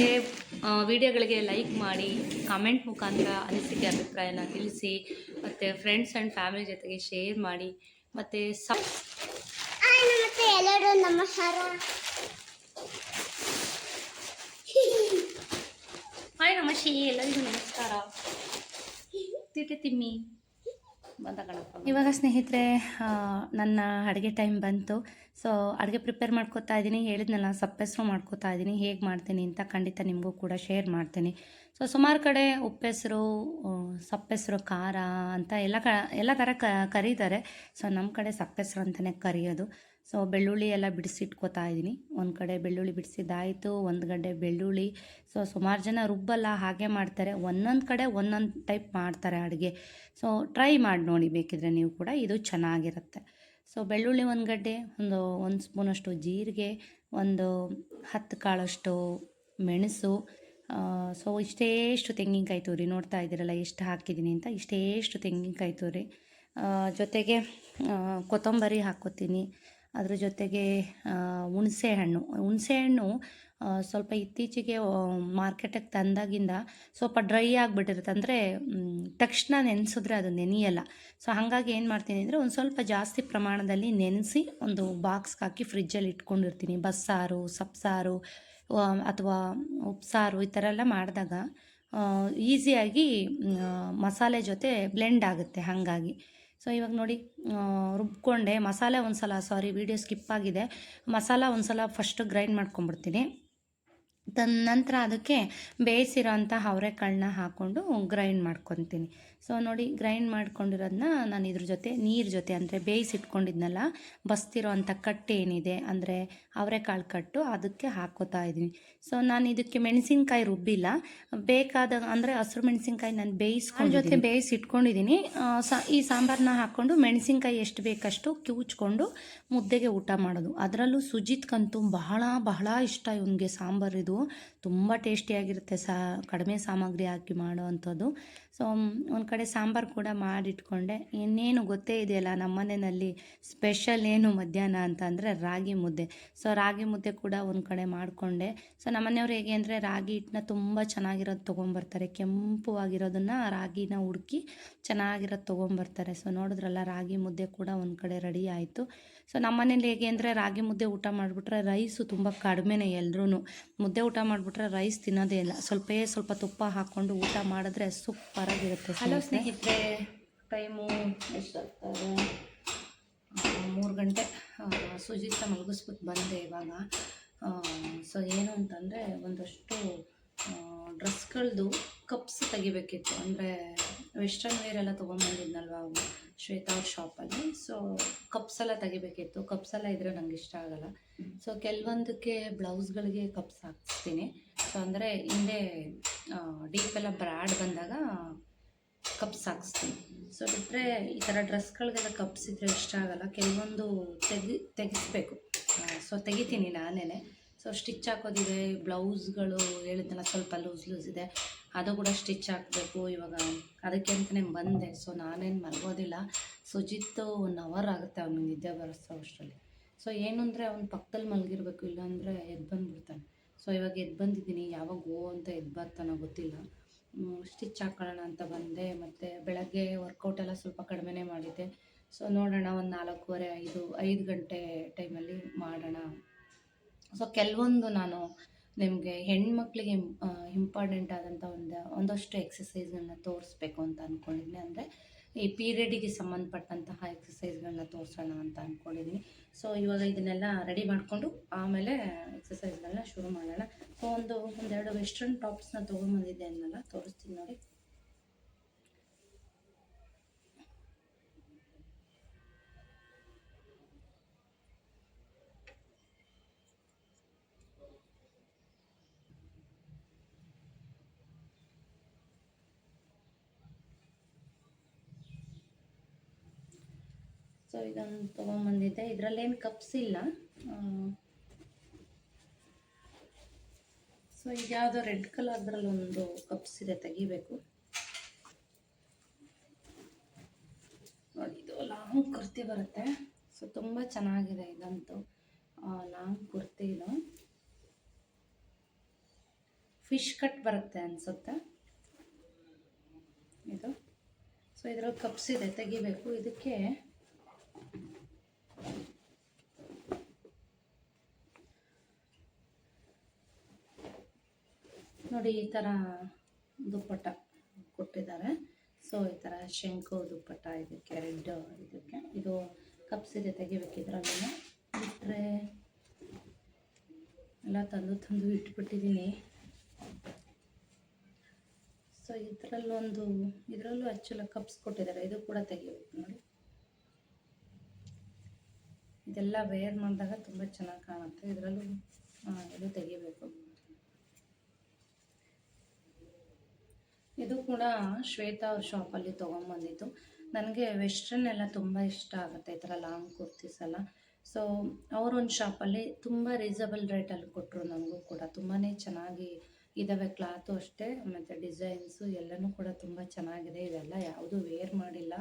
A: ವಿಡಿಯೋಗಳಿಗೆ ಲೈಕ್ ಮಾಡಿ, ಕಮೆಂಟ್ ಮುಖಾಂತರ ಅನಿಸಿಕೆ ಅಭಿಪ್ರಾಯನ ತಿಳಿಸಿ, ಮತ್ತು ಫ್ರೆಂಡ್ಸ್ ಆ್ಯಂಡ್ ಫ್ಯಾಮಿಲಿ ಜೊತೆಗೆ ಶೇರ್ ಮಾಡಿ. ಮತ್ತು
B: ಎಲ್ಲರೂ ನಮಸ್ಕಾರ.
A: ಹಾಯ್ ನಮಸ್ತೆ, ಎಲ್ಲರಿಗೂ ನಮಸ್ಕಾರ. ತಿಟ್ಟೆ ತಿಮ್ಮಿ ಬಂದ ಗಣಪ. ಇವಾಗ ಸ್ನೇಹಿತರೆ ನನ್ನ ಅಡುಗೆ ಟೈಮ್ ಬಂತು. ಸೊ ಅಡುಗೆ ಪ್ರಿಪೇರ್ ಮಾಡ್ಕೋತಾ ಇದ್ದೀನಿ. ಹೇಳಿದ್ನಲ್ಲ, ಸಪ್ಪೆಸರು ಮಾಡ್ಕೋತಾ ಇದ್ದೀನಿ. ಹೇಗೆ ಮಾಡ್ತೀನಿ ಅಂತ ಖಂಡಿತ ನಿಮಗೂ ಕೂಡ ಶೇರ್ ಮಾಡ್ತೀನಿ. ಸೊ ಸುಮಾರು ಕಡೆ ಉಪ್ಪೆಸರು, ಸಪ್ಪೆಸರು, ಖಾರ ಅಂತ ಎಲ್ಲ ಥರ ಕರೀತಾರೆ. ಸೊ ನಮ್ಮ ಕಡೆ ಸಪ್ಪೆಸರು ಅಂತಲೇ ಕರೆಯೋದು. ಸೊ ಬೆಳ್ಳುಳ್ಳಿ ಎಲ್ಲ ಬಿಡಿಸಿಟ್ಕೋತಾ ಇದ್ದೀನಿ. ಒಂದು ಕಡೆ ಬೆಳ್ಳುಳ್ಳಿ ಬಿಡಿಸಿದ್ದಾಯಿತು, ಒಂದು ಗಡ್ಡೆ ಬೆಳ್ಳುಳ್ಳಿ. ಸೊ ಸುಮಾರು ಜನ ರುಬ್ಬಲ್ಲ, ಹಾಗೆ ಮಾಡ್ತಾರೆ. ಒಂದೊಂದು ಕಡೆ ಒಂದೊಂದು ಟೈಪ್ ಮಾಡ್ತಾರೆ ಅಡುಗೆ. ಸೊ ಟ್ರೈ ಮಾಡಿ ನೋಡಿ ಬೇಕಿದ್ರೆ ನೀವು ಕೂಡ, ಇದು ಚೆನ್ನಾಗಿರುತ್ತೆ. ಸೊ ಬೆಳ್ಳುಳ್ಳಿ ಒಂದು ಗಡ್ಡೆ, ಒಂದು ಸ್ಪೂನಷ್ಟು ಜೀರಿಗೆ, ಒಂದು 10 ಕಾಳಷ್ಟು ಮೆಣಸು. ಸೊ ಇಷ್ಟೇಷ್ಟು ತೆಂಗಿನಕಾಯಿ ತುರಿ, ನೋಡ್ತಾ ಇದ್ದೀರಲ್ಲ ಎಷ್ಟು ಹಾಕಿದ್ದೀನಿ ಅಂತ, ಇಷ್ಟೇಷ್ಟು ತೆಂಗಿನಕಾಯಿ ತುರಿ. ಜೊತೆಗೆ ಕೊತ್ತಂಬರಿ ಹಾಕ್ಕೋತೀನಿ. ಅದ್ರ ಜೊತೆಗೆ ಹುಣಸೆಹಣ್ಣು ಸ್ವಲ್ಪ ಇತ್ತೀಚೆಗೆ ಮಾರ್ಕೆಟಿಗೆ ತಂದಾಗಿಂದ ಸ್ವಲ್ಪ ಡ್ರೈ ಆಗಿಬಿಟ್ಟಿರುತ್ತೆ. ಅಂದರೆ ತಕ್ಷಣ ನೆನೆಸಿದ್ರೆ ಅದು ನೆನೆಯಲ್ಲ. ಸೊ ಹಾಗಾಗಿ ಏನು ಮಾಡ್ತೀನಿ ಅಂದರೆ ಒಂದು ಸ್ವಲ್ಪ ಜಾಸ್ತಿ ಪ್ರಮಾಣದಲ್ಲಿ ನೆನೆಸಿ ಒಂದು ಬಾಕ್ಸ್ಗೆ ಹಾಕಿ ಫ್ರಿಜ್ಜಲ್ಲಿ ಇಟ್ಕೊಂಡಿರ್ತೀನಿ. ಬಸ್ಸಾರು, ಸೊಪ್ಸಾರು ಅಥವಾ ಉಪ್ಸಾರು ಈ ಥರ ಎಲ್ಲ ಮಾಡಿದಾಗ ಈಸಿಯಾಗಿ ಮಸಾಲೆ ಜೊತೆ ಬ್ಲೆಂಡ್ ಆಗುತ್ತೆ ಹಾಗಾಗಿ. ಸೊ ಇವಾಗ ನೋಡಿ ರುಬ್ಕೊಂಡೆ. ಮಸಾಲೆ ವಿಡಿಯೋ ಸ್ಕಿಪ್ ಆಗಿದೆ. ಮಸಾಲ ಒಂದು ಸಲ ಫಸ್ಟು ಗ್ರೈಂಡ್ ಮಾಡ್ಕೊಂಬಿಡ್ತೀನಿ. ನಂತರ ಅದಕ್ಕೆ ಬೇಯಿಸಿರೋ ಅಂಥ ಅವರೆಕಾಳನ್ನ ಹಾಕ್ಕೊಂಡು ಗ್ರೈಂಡ್ ಮಾಡ್ಕೊತೀನಿ. ಸೊ ನೋಡಿ ಗ್ರೈಂಡ್ ಮಾಡ್ಕೊಂಡಿರೋದನ್ನ ನಾನು ಇದ್ರ ಜೊತೆ ನೀರು ಜೊತೆ, ಅಂದರೆ ಬೇಯಿಸಿಟ್ಕೊಂಡಿದ್ನಲ್ಲ ಬಸ್ತಿರೋ ಅಂಥ ಕಟ್ಟು ಏನಿದೆ, ಅಂದರೆ ಅವರೆಕಾಳು ಕಟ್ಟು, ಅದಕ್ಕೆ ಹಾಕ್ಕೋತಾ ಇದ್ದೀನಿ. ಸೊ ನಾನು ಇದಕ್ಕೆ ಮೆಣಸಿನ್ಕಾಯಿ ರುಬ್ಬಿಲ್ಲ, ಬೇಕಾದಾಗ ಅಂದರೆ ಹಸಿರು ಮೆಣಸಿನ್ಕಾಯಿ ನಾನು ಜೊತೆ ಬೇಯಿಸಿಟ್ಕೊಂಡಿದ್ದೀನಿ. ಈ ಸಾಂಬಾರನ್ನ ಹಾಕ್ಕೊಂಡು ಮೆಣಸಿನ್ಕಾಯಿ ಎಷ್ಟು ಬೇಕಷ್ಟು ಕಿವುಚ್ಕೊಂಡು ಮುದ್ದೆಗೆ ಊಟ ಮಾಡೋದು. ಅದರಲ್ಲೂ ಸುಜಿತ್ಗಂತೂ ಬಹಳ ಬಹಳ ಇಷ್ಟ ಇವನಿಗೆ ಸಾಂಬಾರು. ಇದು ತುಂಬ ಟೇಸ್ಟಿಯಾಗಿರುತ್ತೆ, ಕಡಿಮೆ ಸಾಮಗ್ರಿ ಹಾಕಿ ಮಾಡೋ ಅಂಥದ್ದು. ಸೊ ಒಂದು ಕಡೆ ಸಾಂಬಾರು ಕೂಡ ಮಾಡಿಟ್ಕೊಂಡೆ. ಇನ್ನೇನು ಗೊತ್ತೇ ಇದೆಯಲ್ಲ ನಮ್ಮ ಮನೆಯಲ್ಲಿ ಸ್ಪೆಷಲ್ ಏನು ಮಧ್ಯಾಹ್ನ ಅಂತ ಅಂದರೆ ರಾಗಿ ಮುದ್ದೆ. ಸೊ ರಾಗಿ ಮುದ್ದೆ ಕೂಡ ಒಂದು ಕಡೆ ಮಾಡಿಕೊಂಡೆ. ಸೊ ನಮ್ಮ ಮನೆಯವ್ರು ಹೇಗೆ ಅಂದರೆ ರಾಗಿ ಹಿಟ್ಟನ್ನ ತುಂಬ ಚೆನ್ನಾಗಿರೋದು ತೊಗೊಂಬರ್ತಾರೆ, ಕೆಂಪು ಆಗಿರೋದನ್ನು ರಾಗಿನ ಹುಡುಕಿ ಚೆನ್ನಾಗಿರೋದು ತೊಗೊಂಬರ್ತಾರೆ. ಸೊ ನೋಡಿದ್ರಲ್ಲ, ರಾಗಿ ಮುದ್ದೆ ಕೂಡ ಒಂದು ಕಡೆ ರೆಡಿ ಆಯಿತು. ಸೊ ನಮ್ಮ ಮನೇಲಿ ಹೇಗೆ ಅಂದರೆ ರಾಗಿ ಮುದ್ದೆ ಊಟ ಮಾಡಿಬಿಟ್ರೆ ರೈಸು ತುಂಬ ಕಡಿಮೆನೇ. ಎಲ್ಲರೂ ಮುದ್ದೆ ಊಟ ಮಾಡಿಬಿಟ್ರೆ ರೈಸ್ ತಿನ್ನೋದೇ ಇಲ್ಲ. ಸ್ವಲ್ಪ ತುಪ್ಪ ಹಾಕ್ಕೊಂಡು ಊಟ ಮಾಡಿದ್ರೆ ಸೂಪರಾಗಿರುತ್ತೆ. ಹಲೋ ಸ್ನೇಹಿತರೆ, ಟೈಮು ಎಷ್ಟಾಗ್ತದೆ? 3 ಗಂಟೆ. ಸುಜಿತ ಮಲಗಿಸ್ಬಿಟ್ಟು ಬಂದೆ ಇವಾಗ. ಸೊ ಏನು ಅಂತಂದರೆ ಒಂದಷ್ಟು ಡ್ರೆಸ್ಗಳದ್ದು ಕಪ್ಸ್ ತೆಗಿಬೇಕಿತ್ತು. ಅಂದರೆ ವೆಸ್ಟರ್ನ್ ವೇರ್ ಎಲ್ಲ ತೊಗೊಂಬಂದಿದ್ನಲ್ವ ಶ್ವೇತಾ ಅವ್ರ ಶಾಪಲ್ಲಿ. ಸೊ ಕಪ್ಸ್ ಎಲ್ಲ ತೆಗಿಬೇಕಿತ್ತು. ಕಪ್ಸ್ ಎಲ್ಲ ಇದ್ದರೆ ನಂಗೆ ಇಷ್ಟ ಆಗೋಲ್ಲ. ಸೊ ಕೆಲವೊಂದಕ್ಕೆ ಬ್ಲೌಸ್ಗಳಿಗೆ ಕಪ್ಸ್ ಹಾಕ್ಸ್ತೀನಿ. ಸೊ ಅಂದರೆ ಹಿಂದೆ ಡೀಪ್ ಎಲ್ಲ ಬ್ರ್ಯಾಡ್ ಬಂದಾಗ ಕಪ್ಸ್ ಹಾಕ್ಸ್ತೀನಿ. ಸೊ ಬಿಟ್ಟರೆ ಈ ಥರ ಡ್ರೆಸ್ಗಳಿಗೆಲ್ಲ ಕಪ್ಸ್ ಇದ್ದರೆ ಇಷ್ಟ ಆಗೋಲ್ಲ. ಕೆಲವೊಂದು ತೆಗಿಸ್ಬೇಕು. ಸೊ ತೆಗಿತೀನಿ ನಾನೇ. So stitch ಹಾಕೋದಿದೆ. ಬ್ಲೌಸ್ಗಳು ಹೇಳಿದ್ನಲ್ಲ ಸ್ವಲ್ಪ ಲೂಸ್ ಇದೆ, ಅದು ಕೂಡ ಸ್ಟಿಚ್ ಹಾಕಬೇಕು ಇವಾಗ. ಅದಕ್ಕೆ ಅಂತಲೇ ಬಂದೆ. ಸೊ ನಾನೇನು ಮಲಗೋದಿಲ್ಲ. ಸುಜಿತ್ 1 ಅವರ್ ಆಗುತ್ತೆ ಅವ್ನಿಗೆ ನಿದ್ದೆ ಬರೆಸೋ ಅಷ್ಟರಲ್ಲಿ. ಸೊ ಏನು ಅಂದರೆ ಅವ್ನು ಪಕ್ಕದಲ್ಲಿ ಮಲಗಿರ್ಬೇಕು, ಇಲ್ಲಾಂದರೆ ಎದ್ದು ಬಂದುಬಿಡ್ತಾನೆ. ಸೊ ಇವಾಗ ಎದ್ದು ಬಂದಿದ್ದೀನಿ. ಯಾವಾಗ ಅಂತ ಎದ್ದು ಬರ್ತಾನೋ ಗೊತ್ತಿಲ್ಲ. ಸ್ಟಿಚ್ ಹಾಕೊಳ್ಳೋಣ ಅಂತ ಬಂದೆ. ಮತ್ತು ಬೆಳಗ್ಗೆ ವರ್ಕೌಟ್ ಎಲ್ಲ ಸ್ವಲ್ಪ ಕಡಿಮೆನೇ ಮಾಡಿದ್ದೆ. ಸೊ ನೋಡೋಣ, ಒಂದು 4:15 5 ಗಂಟೆ ಟೈಮಲ್ಲಿ ಮಾಡೋಣ. ಸೊ ಕೆಲವೊಂದು ನಾನು ನಿಮಗೆ ಹೆಣ್ಮಕ್ಳಿಗೆ ಇಂಪಾರ್ಟೆಂಟ್ ಆದಂಥ ಒಂದಷ್ಟು ಎಕ್ಸಸೈಸ್ಗಳನ್ನ ತೋರಿಸ್ಬೇಕು ಅಂತ ಅಂದ್ಕೊಂಡಿದ್ದೀನಿ. ಅಂದರೆ ಈ ಪೀರಿಯಡಿಗೆ ಸಂಬಂಧಪಟ್ಟಂತಹ ಎಕ್ಸಸೈಸ್ಗಳನ್ನ ತೋರಿಸೋಣ ಅಂತ ಅಂದ್ಕೊಂಡಿದ್ದೀನಿ. ಸೊ ಇವಾಗ ಇದನ್ನೆಲ್ಲ ರೆಡಿ ಮಾಡಿಕೊಂಡು ಆಮೇಲೆ ಎಕ್ಸಸೈಸ್ಗಳನ್ನ ಶುರು ಮಾಡೋಣ. ಸೊ ಒಂದೆರಡು ವೆಸ್ಟರ್ನ್ ಟಾಪ್ಸ್ನ ತೊಗೊಂಬಂದಿದ್ದೆ ಅನ್ನೆಲ್ಲ ತೋರಿಸ್ತೀನಿ ನೋಡಿ. ಸೊ ಇದನ್ನು ತೊಗೊಂಬಂದಿದ್ದೆ. ಇದರಲ್ಲೇನು ಕಪ್ಸ್ ಇಲ್ಲ. ಸೊ ಇದು ಯಾವುದೋ ರೆಡ್ ಕಲರ್ದ್ರಲ್ಲಿ ಒಂದು ಕಪ್ಸ್ ಇದೆ, ತೆಗಿಬೇಕು ನೋಡಿ. ಇದು ಲಾಂಗ್ ಕುರ್ತಿ ಬರುತ್ತೆ. ಸೊ ತುಂಬ ಚೆನ್ನಾಗಿದೆ ಇದಂತೂ. ಲಾಂಗ್ ಕುರ್ತಿ ಇದು ಫಿಶ್ ಕಟ್ ಬರುತ್ತೆ ಅನಿಸುತ್ತೆ ಇದು. ಸೊ ಇದರಲ್ಲಿ ಕಪ್ಸ್ ಇದೆ, ತೆಗಿಬೇಕು. ಇದಕ್ಕೆ ನೋಡಿ ಈ ಥರ ದುಪ್ಪಟ್ಟ ಕೊಟ್ಟಿದ್ದಾರೆ. ಸೊ ಈ ಥರ ಶಂಕು ದುಪ್ಪಟ್ಟ ಇದಕ್ಕೆ, ರೆಡ್ ಇದಕ್ಕೆ. ಇದು ಕಪ್ಸ್ ಇದೆ, ತೆಗಿಬೇಕು. ಇದರಲ್ಲೆಲ್ಲ ಬಿಟ್ಟರೆ ಎಲ್ಲ ತಂದು ಇಟ್ಬಿಟ್ಟಿದ್ದೀನಿ. ಸೊ ಇದರಲ್ಲೂ ಆ್ಯಕ್ಚುಲಿ ಕಪ್ಸ್ ಕೊಟ್ಟಿದ್ದಾರೆ. ಇದು ಕೂಡ ತೆಗಿಬೇಕು ನೋಡಿ. ಇದೆಲ್ಲ ವೇರ್ ಮಾಡಿದಾಗ ತುಂಬ ಚೆನ್ನಾಗಿ ಕಾಣುತ್ತೆ. ಇದರಲ್ಲೂ ಇದು ತೆಗಿಬೇಕು. ಇದು ಕೂಡ ಶ್ವೇತಾ ಅವ್ರ ಶಾಪಲ್ಲಿ ತೊಗೊಂಬಂದಿದ್ದು. ನನಗೆ ವೆಸ್ಟ್ರನ್ ಎಲ್ಲ ತುಂಬ ಇಷ್ಟ ಆಗುತ್ತೆ, ಈ ಥರ ಲಾಂಗ್ ಕುರ್ತೀಸ್ ಎಲ್ಲ. ಸೊ ಅವರೊಂದು ಶಾಪಲ್ಲಿ ತುಂಬ ರೀಸನಬಲ್ ರೇಟಲ್ಲಿ ಕೊಟ್ಟರು. ನನಗೂ ಕೂಡ ತುಂಬಾ ಚೆನ್ನಾಗಿ ಇದ್ದಾವೆ, ಕ್ಲಾತು ಅಷ್ಟೇ, ಮತ್ತು ಡಿಸೈನ್ಸು ಎಲ್ಲನೂ ಕೂಡ ತುಂಬ ಚೆನ್ನಾಗಿದೆ. ಇವೆಲ್ಲ ಯಾವುದೂ ವೇರ್ ಮಾಡಿಲ್ಲ.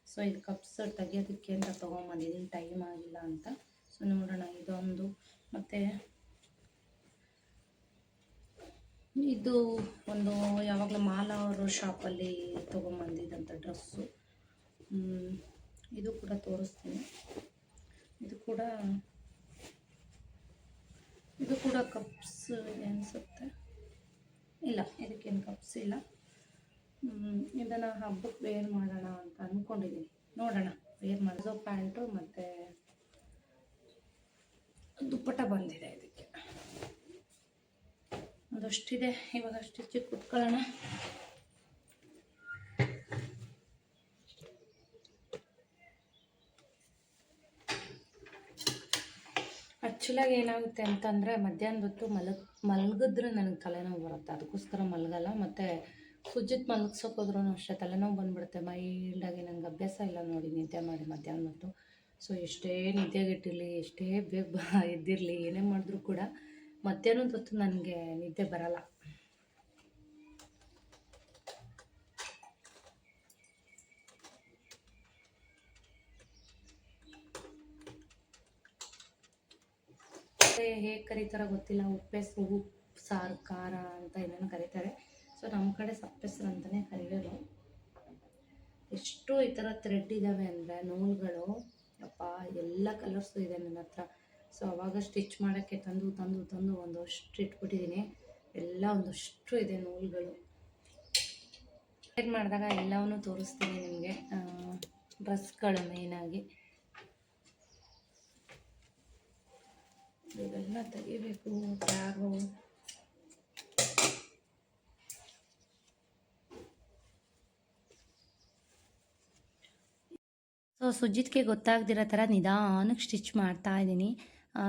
A: ಸೊ ಇದು ಕಪ್ಸ್ ತೆಗಿಯೋದಕ್ಕೆ ಅಂತ ತೊಗೊಂಬಂದಿದ್ದೀನಿ, ಟೈಮ್ ಆಗಿಲ್ಲ ಅಂತ. ಸೊ ನೋಡೋಣ, ಇದೊಂದು. ಮತ್ತು ಇದು ಒಂದು ಯಾವಾಗಲೂ ಮಾಲಾ ಅವರು ಶಾಪಲ್ಲಿ ತೊಗೊಂಬಂದಿದ್ದಂಥ ಡ್ರೆಸ್ಸು. ಇದು ಕೂಡ ತೋರಿಸ್ತೀನಿ. ಇದು ಕೂಡ ಕಪ್ಸ್ ಇದೆ ಅನಿಸುತ್ತೆ. ಇಲ್ಲ, ಇದಕ್ಕೇನು ಕಪ್ಸ್ ಇಲ್ಲ. ಇದನ್ನು ಹಬ್ಬಕ್ಕೆ ವೇರ್ ಮಾಡೋಣ ಅಂತ ಅಂದ್ಕೊಂಡಿದ್ದೀನಿ. ನೋಡೋಣ, ವೇರ್ ಮಾಡಿಸೋ ಪ್ಯಾಂಟು ಮತ್ತು ದುಪ್ಪಟ್ಟ ಬಂದಿದೆ. ಇದಕ್ಕೆ ಅದಷ್ಟಿದೆ. ಇವಾಗ ಸ್ಟಿಚಿಗೆ ಕುತ್ಕೊಳ್ಳೋಣ. ಆ್ಯಕ್ಚುಲಾಗಿ ಏನಾಗುತ್ತೆ ಅಂತಂದರೆ, ಮಧ್ಯಾಹ್ನದ ಹೊತ್ತು ಮಲಗಿದ್ರೆ ನನಗೆ ತಲೆನೋವು ಬರುತ್ತೆ. ಅದಕ್ಕೋಸ್ಕರ ಮಲಗಲ್ಲ. ಮತ್ತು ಸುಜಿತ್ ಮಲಗ್ಸೋಕೋದ್ರೂ ಅಷ್ಟೇ ತಲೆನೋವು ಬಂದುಬಿಡುತ್ತೆ. ಮೈಲ್ಡಾಗಿ. ನನಗೆ ಅಭ್ಯಾಸ ಇಲ್ಲ ನೋಡಿ ನಿದ್ದೆ ಮಾಡಿ ಮಧ್ಯಾಹ್ನದ ಹೊತ್ತು. ಸೊ ಎಷ್ಟೇ ನಿದ್ದೆಗೆಟ್ಟಿರಲಿ, ಎಷ್ಟೇ ಬೇಗ ಎದ್ದಿರಲಿ, ಏನೇ ಮಾಡಿದ್ರೂ ಕೂಡ ಮಧ್ಯಾಹ್ನದ ಹೊತ್ತು ನನಗೆ ನಿದ್ದೆ ಬರಲ್ಲ. ಹೇಗೆ ಕರೀತಾರೋ ಗೊತ್ತಿಲ್ಲ, ಉಪ್ಪು ಸಾರು ಖಾರ ಅಂತ ಏನೇನು ಕರೀತಾರೆ. ಸೊ ನಮ್ಮ ಕಡೆ ಸಪ್ಪೆಸರು ಅಂತಲೇ ಕರೆಯೋದು. ಎಷ್ಟು ಈ ಥರ ಥ್ರೆಡ್ ಇದ್ದಾವೆ ಅಂದರೆ, ನೂಲುಗಳು, ಅಪ್ಪ ಎಲ್ಲ ಕಲರ್ಸು ಇದೆ ನನ್ನ ಹತ್ರ. ಸೊ ಅವಾಗ ಸ್ಟಿಚ್ ಮಾಡೋಕ್ಕೆ ತಂದು ಒಂದಷ್ಟು ಇಟ್ಬಿಟ್ಟಿದ್ದೀನಿ. ಎಲ್ಲ ಒಂದಷ್ಟು ಇದೆ ನೂಲುಗಳು. ಮಾಡಿದಾಗ ಎಲ್ಲವನ್ನೂ ತೋರಿಸ್ತೀನಿ ನಿಮಗೆ. ಡ್ರೆಸ್ಗಳು ಮೇಯ್ನಾಗಿ ಇವೆಲ್ಲ ತೆಗಿಬೇಕು. ಟ್ಯಾಗು ಸೊ ಸುಜಿತ್ಗೆ ಗೊತ್ತಾಗ್ದಿರೋ ಥರ ನಿಧಾನಕ್ಕೆ ಸ್ಟಿಚ್ ಮಾಡ್ತಾ ಇದ್ದೀನಿ.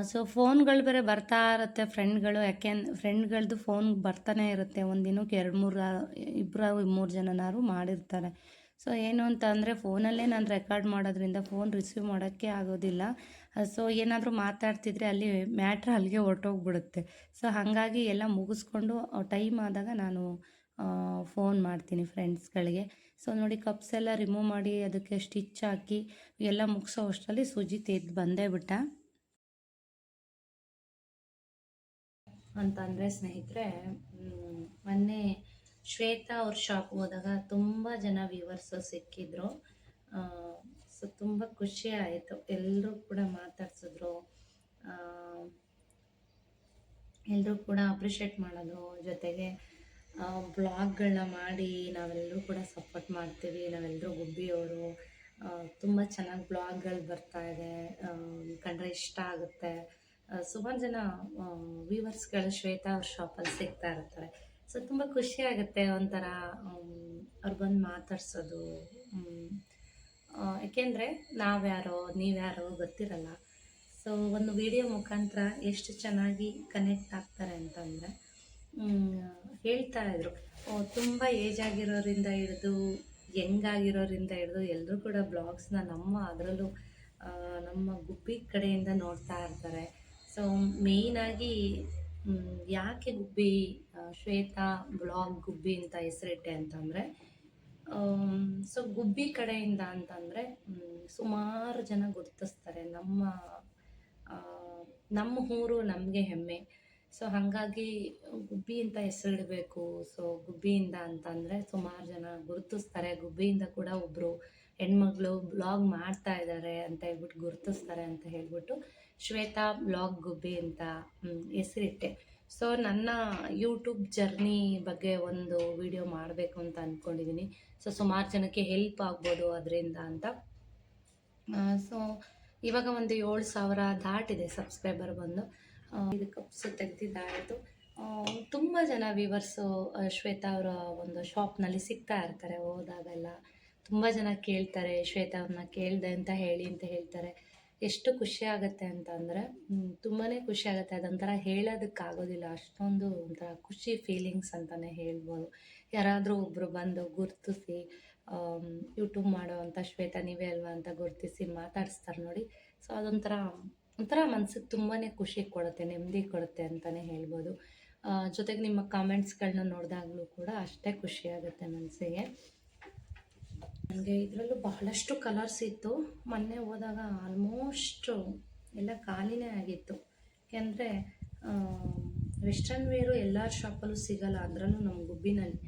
A: ಸೊ ಫೋನ್ಗಳು ಬೇರೆ ಬರ್ತಾ ಇರುತ್ತೆ ಫ್ರೆಂಡ್ಗಳು. ಫ್ರೆಂಡ್ಗಳದ್ದು ಫೋನ್ ಬರ್ತಾನೆ ಇರುತ್ತೆ. ಒಂದು ದಿನಕ್ಕೆ 2-3 ಜನನಾರು ಮಾಡಿರ್ತಾರೆ. ಸೊ ಏನು ಅಂತ ಅಂದರೆ, ಫೋನಲ್ಲೇ ನಾನು ರೆಕಾರ್ಡ್ ಮಾಡೋದ್ರಿಂದ ಫೋನ್ ರಿಸೀವ್ ಮಾಡೋಕ್ಕೆ ಆಗೋದಿಲ್ಲ. ಸೊ ಏನಾದರೂ ಮಾತಾಡ್ತಿದ್ರೆ ಅಲ್ಲಿ ಮ್ಯಾಟ್ರ್ ಅಲ್ಲಿಗೆ ಹೊರಟೋಗ್ಬಿಡುತ್ತೆ. ಸೊ ಹಾಗಾಗಿ ಎಲ್ಲ ಮುಗಿಸ್ಕೊಂಡು ಟೈಮ್ ಆದಾಗ ನಾನು ಫೋನ್ ಮಾಡ್ತೀನಿ ಫ್ರೆಂಡ್ಸ್ಗಳಿಗೆ. ಸೊ ನೋಡಿ, ಕಪ್ಸ್ ಎಲ್ಲ ರಿಮೂವ್ ಮಾಡಿ ಅದಕ್ಕೆ ಸ್ಟಿಚ್ ಹಾಕಿ ಎಲ್ಲ ಮುಗಿಸೋ ಅಷ್ಟರಲ್ಲಿ ಸುಜಿತ್ ಎದ್ದು ಬಂದೇ ಬಿಟ್ಟ. ಅಂತಂದರೆ ಸ್ನೇಹಿತರೆ, ಮೊನ್ನೆ ಶ್ವೇತಾ ಅವ್ರ ಶಾಪ್ ಹೋದಾಗ ತುಂಬ ಜನ ವ್ಯೂವರ್ಸ್ ಸಿಕ್ಕಿದ್ರು. ಸೊ ತುಂಬ ಖುಷಿ ಆಯಿತು. ಎಲ್ಲರೂ ಕೂಡ ಮಾತಾಡ್ಸಿದ್ರು, ಎಲ್ಲರೂ ಕೂಡ ಅಪ್ರಿಷಿಯೇಟ್ ಮಾಡೋದು. ಜೊತೆಗೆ ಬ್ಲಾಗ್ಗಳನ್ನ ಮಾಡಿ ನಾವೆಲ್ಲರೂ ಕೂಡ ಸಪೋರ್ಟ್ ಮಾಡ್ತೀವಿ. ನಾವೆಲ್ಲರೂ ಗುಬ್ಬಿಯವರು. ತುಂಬ ಚೆನ್ನಾಗಿ ಬ್ಲಾಗ್ಗಳು ಬರ್ತಾಯಿದೆ, ಕಂಡ್ರೆ ಇಷ್ಟ ಆಗುತ್ತೆ. ಸುಮಾರು ಜನ ವ್ಯೂವರ್ಸ್ಗಳು ಶ್ವೇತಾ ಅವ್ರ ಶಾಪಲ್ಲಿ ಸಿಗ್ತಾ ಇರ್ತಾರೆ. ಸೊ ತುಂಬ ಖುಷಿ ಆಗುತ್ತೆ. ಒಂಥರ ಅವ್ರು ಬಂದು ಮಾತಾಡ್ಸೋದು. ಏಕೆಂದರೆ ನಾವ್ಯಾರೋ ನೀವ್ಯಾರೋ ಗೊತ್ತಿರಲ್ಲ. ಸೊ ಒಂದು ವಿಡಿಯೋ ಮುಖಾಂತರ ಎಷ್ಟು ಚೆನ್ನಾಗಿ ಕನೆಕ್ಟ್ ಆಗ್ತಾರೆ ಅಂತಂದರೆ, ಹೇಳ್ತಾಯಿದ್ರು, ತುಂಬ ಏಜ್ ಆಗಿರೋರಿಂದ ಹಿಡಿದು ಯಂಗಾಗಿರೋರಿಂದ ಹಿಡಿದು ಎಲ್ಲರೂ ಕೂಡ ಬ್ಲಾಗ್ಸ್ನ ಅದರಲ್ಲೂ ನಮ್ಮ ಗುಬ್ಬಿ ಕಡೆಯಿಂದ ನೋಡ್ತಾ ಇರ್ತಾರೆ. ಸೊ ಮೇಯ್ನಾಗಿ ಯಾಕೆ ಗುಬ್ಬಿ ಶ್ವೇತಾ ಬ್ಲಾಗ್ ಗುಬ್ಬಿ ಅಂತ ಹೆಸರಿಟ್ಟೆ ಅಂತಂದರೆ, ಸೊ ಗುಬ್ಬಿ ಕಡೆಯಿಂದ ಅಂತಂದರೆ ಸುಮಾರು ಜನ ಗುರ್ತಿಸ್ತಾರೆ. ನಮ್ಮ ಊರು ನಮಗೆ ಹೆಮ್ಮೆ. ಸೊ ಹಾಗಾಗಿ ಗುಬ್ಬಿ ಅಂತ ಹೆಸರಿಡಬೇಕು. ಸೊ ಗುಬ್ಬಿಯಿಂದ ಅಂತಂದರೆ ಸುಮಾರು ಜನ ಗುರುತಿಸ್ತಾರೆ. ಗುಬ್ಬಿಯಿಂದ ಕೂಡ ಒಬ್ಬರು ಹೆಣ್ಮಗಳು ಬ್ಲಾಗ್ ಮಾಡ್ತಾ ಇದ್ದಾರೆ ಅಂತ ಹೇಳ್ಬಿಟ್ಟು ಗುರುತಿಸ್ತಾರೆ ಅಂತ ಹೇಳ್ಬಿಟ್ಟು ಶ್ವೇತಾ ಬ್ಲಾಗ್ ಗುಬ್ಬಿ ಅಂತ ಹೆಸರಿಟ್ಟೆ. ಸೊ ನನ್ನ ಯೂಟ್ಯೂಬ್ ಜರ್ನಿ ಬಗ್ಗೆ ಒಂದು ವಿಡಿಯೋ ಮಾಡಬೇಕು ಅಂತ ಅಂದ್ಕೊಂಡಿದ್ದೀನಿ. ಸೊ ಸುಮಾರು ಜನಕ್ಕೆ ಹೆಲ್ಪ್ ಆಗ್ಬೋದು ಅದರಿಂದ ಅಂತ. ಸೊ ಇವಾಗ ಒಂದು 7,000 ದಾಟಿದೆ ಸಬ್ಸ್ಕ್ರೈಬರ್ ಬಂದು. ಇದು ಕಪ್ಸು ತೆಗೆದಿದ್ದಾಯಿತು. ತುಂಬ ಜನ ವ್ಯೂವರ್ಸು ಶ್ವೇತಾ ಅವರ ಒಂದು ಶಾಪ್ನಲ್ಲಿ ಸಿಗ್ತಾ ಇರ್ತಾರೆ. ಹೋದಾಗೆಲ್ಲ ತುಂಬ ಜನ ಕೇಳ್ತಾರೆ, ಶ್ವೇತಾ ಅವ್ರನ್ನ ಕೇಳಿದೆ ಅಂತ ಹೇಳ್ತಾರೆ. ಎಷ್ಟು ಖುಷಿ ಆಗುತ್ತೆ ಅಂತಂದರೆ ತುಂಬಾ ಖುಷಿ ಆಗುತ್ತೆ. ಅದೊಂಥರ ಹೇಳೋದಕ್ಕಾಗೋದಿಲ್ಲ, ಅಷ್ಟೊಂದು ಒಂಥರ ಖುಷಿ ಫೀಲಿಂಗ್ಸ್ ಅಂತಲೇ ಹೇಳ್ಬೋದು. ಯಾರಾದರೂ ಒಬ್ಬರು ಬಂದು ಗುರ್ತಿಸಿ ಯೂಟ್ಯೂಬ್ ಮಾಡೋವಂಥ ಶ್ವೇತಾ ನೀವೇ ಅಲ್ವಾ ಅಂತ ಗುರುತಿಸಿ ಮಾತಾಡಿಸ್ತಾರೆ ನೋಡಿ. ಸೊ ಅದೊಂಥರ ಒಂಥರ ಮನ್ಸಿಗೆ ತುಂಬಾ ಖುಷಿ ಕೊಡುತ್ತೆ, ನೆಮ್ಮದಿ ಕೊಡುತ್ತೆ ಅಂತಲೇ ಹೇಳ್ಬೋದು. ಜೊತೆಗೆ ನಿಮ್ಮ ಕಾಮೆಂಟ್ಸ್ಗಳನ್ನ ನೋಡಿದಾಗಲೂ ಕೂಡ ಅಷ್ಟೇ ಖುಷಿಯಾಗುತ್ತೆ ಮನಸ್ಸಿಗೆ. ನನಗೆ ಇದರಲ್ಲೂ ಬಹಳಷ್ಟು ಕಲರ್ಸ್ ಇತ್ತು. ಮೊನ್ನೆ ಹೋದಾಗ ಆಲ್ಮೋಸ್ಟು ಎಲ್ಲ ಖಾಲಿನೇ ಆಗಿತ್ತು. ಯಾಕೆಂದರೆ ವೆಸ್ಟರ್ನ್ ವೇರು ಎಲ್ಲರ ಶಾಪಲ್ಲೂ ಸಿಗಲ್ಲ, ಅದರಲ್ಲೂ ನಮ್ಮ ಗುಬ್ಬಿನಲ್ಲಿ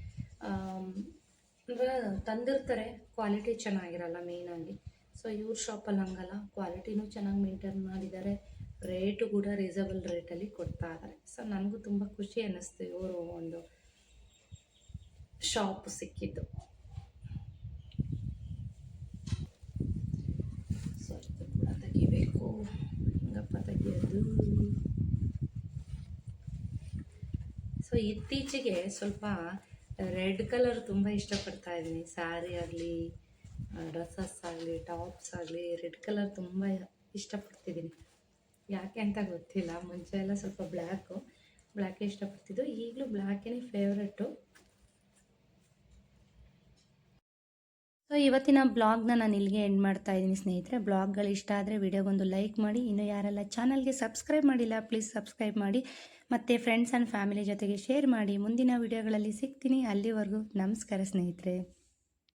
A: ಅಂದರೆ ತಂದಿರ್ತಾರೆ, ಕ್ವಾಲಿಟಿ ಚೆನ್ನಾಗಿರಲ್ಲ ಮೇಯ್ನಾಗಿ. ಸೊ ಇವ್ರ ಶಾಪಲ್ಲಿ ಹಂಗಲ್ಲ, ಕ್ವಾಲಿಟಿನೂ ಚೆನ್ನಾಗಿ ಮೇಂಟೈನ್ ಮಾಡಿದ್ದಾರೆ, ರೇಟು ಕೂಡ ರೀಸನಬಲ್ ರೇಟಲ್ಲಿ ಕೊಡ್ತಾ ಇದ್ದಾರೆ. ಸೊ ನನಗೂ ತುಂಬ ಖುಷಿ ಅನ್ನಿಸ್ತು ಇವರು ಒಂದು ಶಾಪ್ ಸಿಕ್ಕಿದ್ದು. ಸೊ ಇದು ಕೂಡ ತೆಗಿಬೇಕು, ಹಂಗಪ್ಪ ತೆಗಿಯೋದು. ಸೊ ಇತ್ತೀಚೆಗೆ ಸ್ವಲ್ಪ ರೆಡ್ ಕಲರ್ ತುಂಬ ಇಷ್ಟಪಡ್ತಾ ಇದ್ದೀನಿ. ಸ್ಯಾರಿ ಆಗಲಿ, ಡ್ರೆಸ್ಸಸ್ ಆಗಲಿ, ಟಾಪ್ಸ್ ಆಗಲಿ, ರೆಡ್ ಕಲರ್ ತುಂಬ ಇಷ್ಟಪಡ್ತಿದ್ದೀನಿ. ಯಾಕೆ ಅಂತ ಗೊತ್ತಿಲ್ಲ. ಮುಂಚೆ ಎಲ್ಲ ಸ್ವಲ್ಪ ಬ್ಲ್ಯಾಕೇ ಇಷ್ಟಪಡ್ತಿದ್ದು, ಈಗಲೂ ಬ್ಲ್ಯಾಕೇ ಫೇವ್ರೆಟ್ಟು. ಸೊ ಇವತ್ತಿನ ಬ್ಲಾಗ್ನ ನಾನು ಇಲ್ಲಿಗೆ ಎಂಡ್ ಮಾಡ್ತಾ ಇದ್ದೀನಿ ಸ್ನೇಹಿತರೆ. ಬ್ಲಾಗ್ಗಳು ಇಷ್ಟ ಆದರೆ ವಿಡಿಯೋಗೊಂದು ಲೈಕ್ ಮಾಡಿ. ಇನ್ನು ಯಾರೆಲ್ಲ ಚಾನಲ್ಗೆ ಸಬ್ಸ್ಕ್ರೈಬ್ ಮಾಡಿಲ್ಲ ಪ್ಲೀಸ್ ಸಬ್ಸ್ಕ್ರೈಬ್ ಮಾಡಿ, ಮತ್ತು ಫ್ರೆಂಡ್ಸ್ ಆ್ಯಂಡ್ ಫ್ಯಾಮಿಲಿ ಜೊತೆಗೆ ಶೇರ್ ಮಾಡಿ. ಮುಂದಿನ ವಿಡಿಯೋಗಳಲ್ಲಿ ಸಿಗ್ತೀನಿ. ಅಲ್ಲಿವರೆಗೂ ನಮಸ್ಕಾರ ಸ್ನೇಹಿತರೆ.